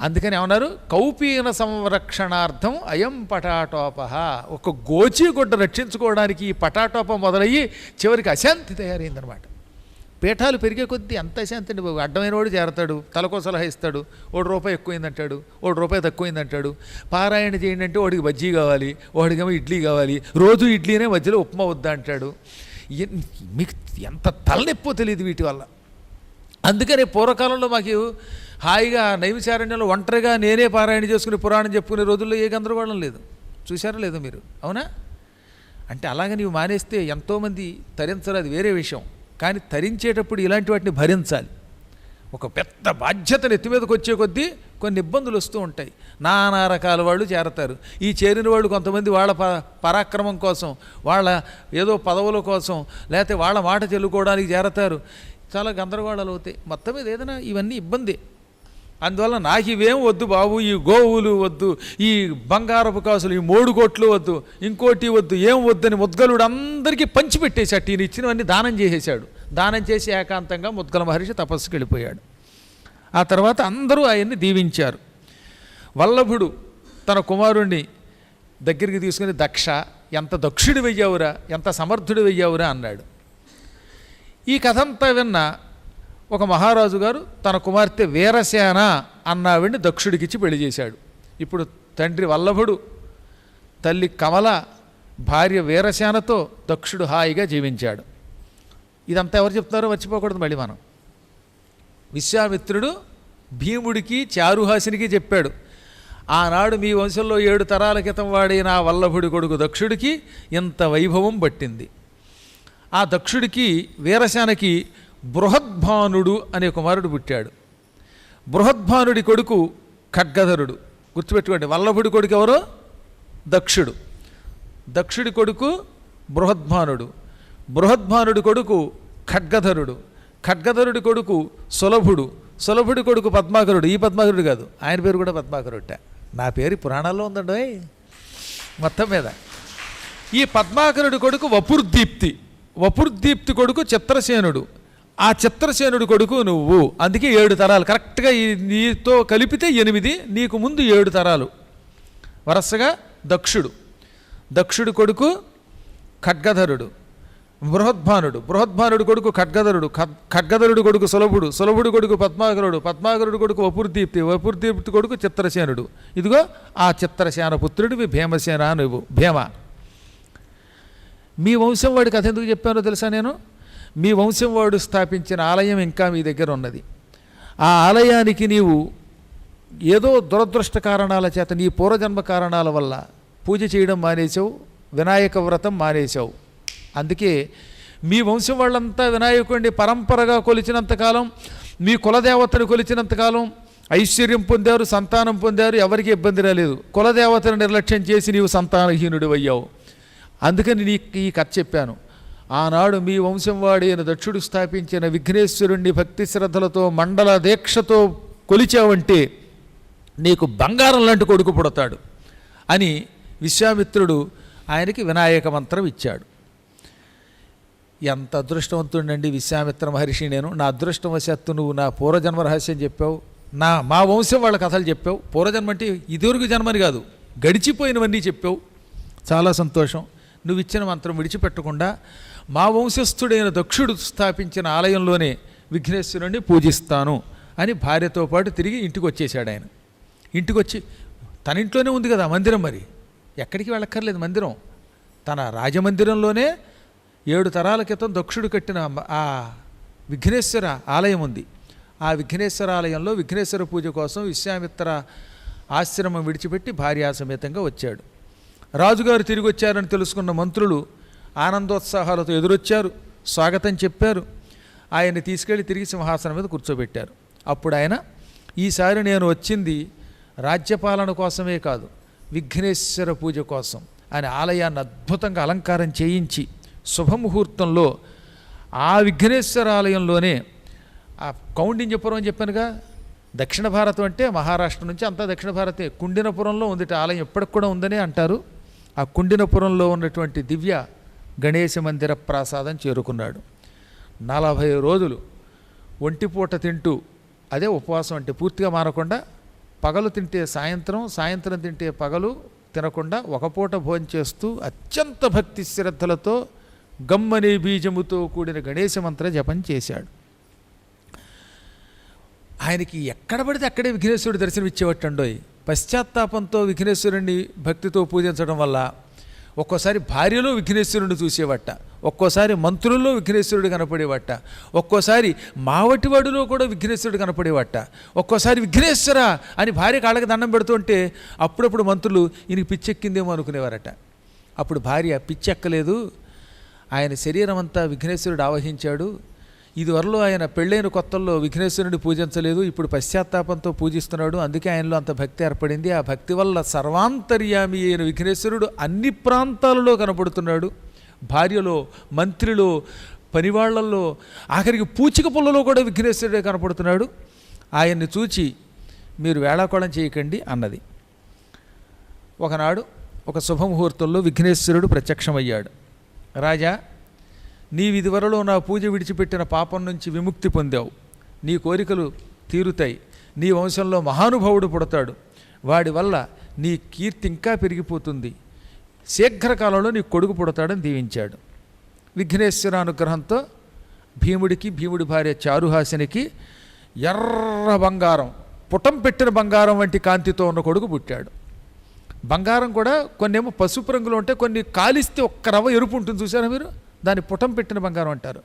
అందుకని ఏమన్నారు, కౌపీన సంరక్షణార్థం అయం పటాటోపహ. ఒక గోచిగుడ్డ రక్షించుకోవడానికి ఈ పటాటోప మొదలయ్యి చివరికి అశాంతి తయారైందనమాట. పీఠాలు పెరిగే కొద్దీ అంత అశాంతి అండి బాబు. అడ్డమైన వాడు చేరతాడు, తలకో సలహా ఇస్తాడు, ₹1 ఎక్కువైందంటాడు, ₹1 తక్కువైందంటాడు. పారాయణ చేయండి అంటే వాడికి బజ్జీ కావాలి, వాడికేమో ఇడ్లీ కావాలి, రోజు ఇడ్లీనే మధ్యలో ఉప్మా వద్దా అంటాడు. మీకు ఎంత తలనొప్పో తెలియదు వీటి వల్ల. అందుకనే పూర్వకాలంలో మాకు హాయిగా నైమిషారణ్యంలో ఒంటరిగా నేనే పారాయణ చేసుకుని పురాణం చెప్పుకునే రోజుల్లో ఏ గందరగోళం లేదు. చూశారా లేదు మీరు? అవునా? అంటే అలాగే నీవు మానేస్తే ఎంతోమంది తరించరు, అది వేరే విషయం. కానీ తరించేటప్పుడు ఇలాంటి వాటిని భరించాలి. ఒక పెద్ద బాధ్యతను ఎత్తి మీదకి వచ్చే కొద్దీ కొన్ని ఇబ్బందులు వస్తూ ఉంటాయి. నానా రకాల వాళ్ళు చేరతారు. ఈ చేరిన వాళ్ళు కొంతమంది వాళ్ళ పరాక్రమం కోసం, వాళ్ళ ఏదో పదవుల కోసం, లేకపోతే వాళ్ళ మాట చెల్లుకోవడానికి చేరతారు. చాలా గందరగోళాలు అవుతాయి. మొత్తం మీద ఏదైనా ఇవన్నీ ఇబ్బంది. అందువల్ల నాకు ఇవేం వద్దు బాబు, ఈ గోవులు వద్దు, ఈ బంగారపు కాసులు, ఈ 3 కోట్లు వద్దు, ఇంకోటి వద్దు, ఏం వద్దని ముద్గలుడు అందరికీ పంచిపెట్టేశాడు. ఈయన ఇచ్చినవన్నీ దానం చేసేశాడు. దానం చేసి ఏకాంతంగా ముద్గల మహర్షి తపస్సుకి వెళ్ళిపోయాడు. ఆ తర్వాత అందరూ ఆయన్ని దీవించారు. వల్లభుడు తన కుమారుణ్ణి దగ్గరికి తీసుకుని, దక్ష ఎంత దక్షుడు వెయ్యావురా, ఎంత సమర్థుడు వెయ్యావురా అన్నాడు. ఈ కథంతా విన్న ఒక మహారాజు గారు తన కుమార్తె వీరసేన అన్నావిడిని దక్షుడికిచ్చి పెళ్లి చేశాడు. ఇప్పుడు తండ్రి వల్లభుడు, తల్లి కమల, భార్య వీరసేనతో దక్షుడు హాయిగా జీవించాడు. ఇదంతా ఎవరు చెప్తున్నారో మర్చిపోకూడదు మళ్ళీ మనం. విశ్వామిత్రుడు భీముడికి చారుహాసినికి చెప్పాడు, ఆనాడు మీ వంశంలో 7 తరాల క్రితం వాడిన ఆ వల్లభుడి కొడుకు దక్షుడికి ఇంత వైభవం పట్టింది. ఆ దక్షుడికి వీరసేనకి బృహద్భానుడు అనే కుమారుడు పుట్టాడు. బృహద్భానుడి కొడుకు ఖడ్గధరుడు. గుర్తుపెట్టుకోండి, వల్లభుడి కొడుకు ఎవరో? దక్షుడు. దక్షుడి కొడుకు బృహద్భానుడు. బృహద్భానుడి కొడుకు ఖడ్గధరుడు. ఖడ్గధరుడి కొడుకు సులభుడు. సులభుడి కొడుకు పద్మాకరుడు. ఈ పద్మాకరుడు కాదు, ఆయన పేరు కూడా పద్మాకరుట. నా పేరు పురాణాల్లో ఉందండి. మొత్తం మీద ఈ పద్మాకరుడి కొడుకు వపుర్దీప్తి. వపుర్దీప్తి కొడుకు చిత్రసేనుడు. ఆ చిత్రసేనుడి కొడుకు నువ్వు. అందుకే 7 తరాలు కరెక్ట్గా నీతో కలిపితే 8, నీకు ముందు 7 తరాలు వరసగా దక్షుడు. దక్షుడి కొడుకు ఖడ్గధరుడు, బృహద్భానుడు. బృహద్భానుడి కొడుకు ఖడ్గధరుడు. ఖడ్గధరుడు కొడుకు సులభుడు. సులభుడు కొడుకు పద్మాకరుడు. పద్మాకరుడు కొడుకు వపుర్దీప్తి. వపుర్దీప్తి కొడుకు చిత్రసేనుడు. ఇదిగో ఆ చిత్రసేన పుత్రుడివి భీమసేన నువ్వు. భీమ. మీ వంశం వాడి కథ ఎందుకు చెప్పానో తెలుసా నేను? మీ వంశం వాడు స్థాపించిన ఆలయం ఇంకా మీ దగ్గర ఉన్నది. ఆ ఆలయానికి నీవు ఏదో దురదృష్ట కారణాల చేత, నీ పూర్వజన్మ కారణాల వల్ల పూజ చేయడం మానేశావు, వినాయక వ్రతం మానేశావు. అందుకే మీ వంశం వాళ్ళంతా వినాయకుడిని పరంపరగా కొలిచినంతకాలం, మీ కులదేవతను కొలిచినంతకాలం ఐశ్వర్యం పొందారు, సంతానం పొందారు, ఎవరికి ఇబ్బంది రాలేదు. కులదేవతను నిర్లక్ష్యం చేసి నీవు సంతానహీనుడు అయ్యావు. అందుకని నీకు ఈ కథ చెప్పాను. ఆనాడు మీ వంశం వాడైన దక్షుడు స్థాపించిన విఘ్నేశ్వరుణ్ణి భక్తి శ్రద్ధలతో మండల దీక్షతో కొలిచావంటే నీకు బంగారం లాంటి కొడుకు పుడతాడు అని విశ్వామిత్రుడు ఆయనకి వినాయక మంత్రం ఇచ్చాడు. ఎంత అదృష్టవంతుడండి విశ్వామిత్ర మహర్షి నేను. నా అదృష్టవశాత్తు నువ్వు నా పూర్వజన్మ రహస్యం చెప్పావు, మా వంశం వాళ్ళ కథలు చెప్పావు. పూర్వజన్మ అంటే ఇదివరకు జన్మని కాదు, గడిచిపోయినవన్నీ చెప్పావు. చాలా సంతోషం. నువ్వు ఇచ్చిన మంత్రం విడిచిపెట్టకుండా మా వంశస్థుడైన దక్షుడు స్థాపించిన ఆలయంలోనే విఘ్నేశ్వరుణ్ణి పూజిస్తాను అని భార్యతో పాటు తిరిగి ఇంటికి వచ్చేసాడు. ఆయన ఇంటికి వచ్చి తన ఇంట్లోనే ఉంది కదా మందిరం, మరి ఎక్కడికి వెళ్ళక్కర్లేదు మందిరం. తన రాజమందిరంలోనే 7 తరాల క్రితం దక్షుడు కట్టిన ఆ విఘ్నేశ్వర ఆలయం ఉంది. ఆ విఘ్నేశ్వర ఆలయంలో విఘ్నేశ్వర పూజ కోసం విశ్వామిత్ర ఆశ్రమం విడిచిపెట్టి భార్యాసమేతంగా వచ్చాడు. రాజుగారు తిరిగి వచ్చారని తెలుసుకున్న మంత్రులు ఆనందోత్సాహాలతో ఎదురొచ్చారు, స్వాగతం చెప్పారు. ఆయన్ని తీసుకెళ్లి తిరిగి సింహాసనం మీద కూర్చోబెట్టారు. అప్పుడు ఆయన, ఈసారి నేను వచ్చింది రాజ్యపాలన కోసమే కాదు, విఘ్నేశ్వర పూజ కోసం అని ఆలయాన్ని అద్భుతంగా అలంకారం చేయించి శుభముహూర్తంలో ఆ విఘ్నేశ్వర ఆలయంలోనే ఆ కౌండిన్యపురం అని చెప్పానుగా, దక్షిణ భారతం అంటే మహారాష్ట్ర నుంచి అంతా దక్షిణ భారతే, కుండినపురంలో ఉంది ఆలయం, ఎప్పటికి కూడా ఉందని అంటారు. ఆ కుండినపురంలో ఉన్నటువంటి దివ్య గణేశ మందిర ప్రాసాదం చేరుకున్నాడు. 40 రోజులు ఒంటిపూట తింటూ, అదే ఉపవాసం అంటే పూర్తిగా మానకుండా, పగలు తింటే సాయంత్రం, సాయంత్రం తింటే పగలు తినకుండా ఒక పూట భోంచేస్తూ అత్యంత భక్తి శ్రద్ధలతో గమ్మనే బీజముతో కూడిన గణేశ మంత్ర జపం చేశాడు. ఆయనకి ఎక్కడ పడితే అక్కడే విఘ్నేశ్వరుడు దర్శనమిచ్చేవట్టండోయ్. పశ్చాత్తాపంతో విఘ్నేశ్వరుణ్ణి భక్తితో పూజించడం వల్ల ఒక్కోసారి భార్యలో విఘ్నేశ్వరుడిని చూసేవట్ట, ఒక్కోసారి మంత్రుల్లో విఘ్నేశ్వరుడు కనపడేవట్ట, ఒక్కోసారి మావటివాడులో కూడా విఘ్నేశ్వరుడు కనపడేవట్ట, ఒక్కోసారి విఘ్నేశ్వర అని భార్య కాళ్ళకి దండం పెడుతుంటే అప్పుడప్పుడు మంత్రులు ఈయనకి పిచ్చెక్కిందేమో అనుకునేవారట. అప్పుడు భార్య, పిచ్చెక్కలేదు, ఆయన శరీరం అంతా విఘ్నేశ్వరుడు ఆవహించాడు, ఇదివరలో ఆయన పెళ్ళైన కొత్తల్లో విఘ్నేశ్వరుడిని పూజించలేదు, ఇప్పుడు పశ్చాత్తాపంతో పూజిస్తున్నాడు, అందుకే ఆయనలో అంత భక్తి ఏర్పడింది. ఆ భక్తి వల్ల సర్వాంతర్యామి అయిన విఘ్నేశ్వరుడు అన్ని ప్రాంతాలలో కనపడుతున్నాడు. భార్యలో, మంత్రిలో, పనివాళ్లలో, ఆఖరికి పూచిక పుల్లలో కూడా విఘ్నేశ్వరుడే కనపడుతున్నాడు. ఆయన్ని చూచి మీరు వేళాకోళం చేయకండి అన్నది. ఒకనాడు ఒక శుభముహూర్తంలో విఘ్నేశ్వరుడు ప్రత్యక్షమయ్యాడు. రాజా, నీవిదివరలో నా పూజ విడిచిపెట్టిన పాపం నుంచి విముక్తి పొందావు, నీ కోరికలు తీరుతాయి, నీ వంశంలో మహానుభావుడు పుడతాడు, వాడి వల్ల నీ కీర్తి ఇంకా పెరిగిపోతుంది, శీఘ్రకాలంలో నీ కొడుకు పుడతాడని దీవించాడు. విఘ్నేశ్వర అనుగ్రహంతో భీముడికి, భీముడి భార్య చారుహాసినికి ఎర్ర బంగారం, పుటం పెట్టిన బంగారం వంటి కాంతితో ఉన్న కొడుకు పుట్టాడు. బంగారం కూడా కొన్నేమో పసుపు రంగులో ఉంటే, కొన్ని కాలిస్తే ఒక్క రవ్వ ఎరుపు ఉంటుంది చూసారా మీరు, దాన్ని పుటం పెట్టిన బంగారం అంటారు.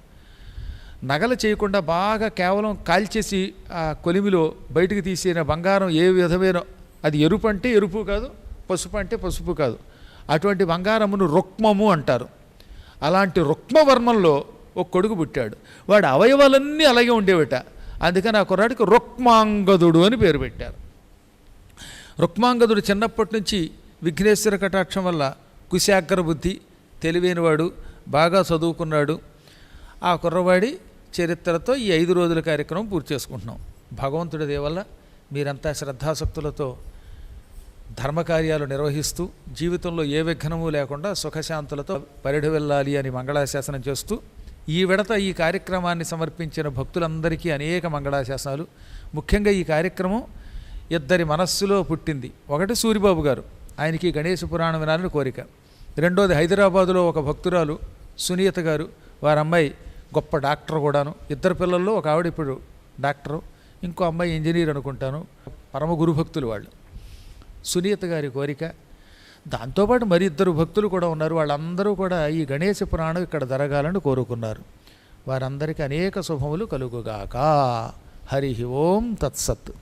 నగలు చేయకుండా బాగా కేవలం కాల్చేసి ఆ కొలిమిలో బయటకు తీసిన బంగారం ఏ విధమైన, అది ఎరుపు అంటే ఎరుపు కాదు, పసుపు అంటే పసుపు కాదు, అటువంటి బంగారమును రుక్మము అంటారు. అలాంటి రుక్మవర్మంలో ఒక కొడుకు పుట్టాడు. వాడి అవయవాలన్నీ అలాగే ఉండేవిట. అందుకని ఆ కుర్రాడికి రుక్మాంగదుడు అని పేరు పెట్టారు. రుక్మాంగదుడు చిన్నప్పటి నుంచి విఘ్నేశ్వర కటాక్షం వల్ల కుశాగ్ర బుద్ధి, తెలివైనవాడు, బాగా చదువుకున్నాడు. ఆ కుర్రవాడి చరిత్రతో ఈ 5 రోజుల కార్యక్రమం పూర్తి చేసుకుంటున్నాం. భగవంతుడి దయ వల్ల మీరంతా శ్రద్ధాశక్తులతో ధర్మకార్యాలు నిర్వహిస్తూ జీవితంలో ఏ విఘ్నము లేకుండా సుఖశాంతులతో పరిడి వెళ్ళాలి అని మంగళాశాసనం చేస్తూ, ఈ విడత ఈ కార్యక్రమాన్ని సమర్పించిన భక్తులందరికీ అనేక మంగళాశాసనాలు. ముఖ్యంగా ఈ కార్యక్రమం ఇద్దరి మనస్సులో పుట్టింది. ఒకటి సూరిబాబు గారు, ఆయనకి గణేశ పురాణం వినాలని కోరిక. రెండోది హైదరాబాదులో ఒక భక్తురాలు సునీత గారు, వారి అమ్మాయి గొప్ప డాక్టర్ కూడాను. ఇద్దరు పిల్లల్లో ఒక ఆవిడ ఇప్పుడు డాక్టరు, ఇంకో అమ్మాయి ఇంజనీర్ అనుకుంటాను. పరమ గురుభక్తులు వాళ్ళు. సునీత గారి కోరిక. దాంతోపాటు మరి 2 భక్తులు కూడా ఉన్నారు. వాళ్ళందరూ కూడా ఈ గణేశ పురాణం ఇక్కడ జరగాలని కోరుకున్నారు. వారందరికీ అనేక శుభములు కలుగుగాక. హరి ఓం తత్సత్.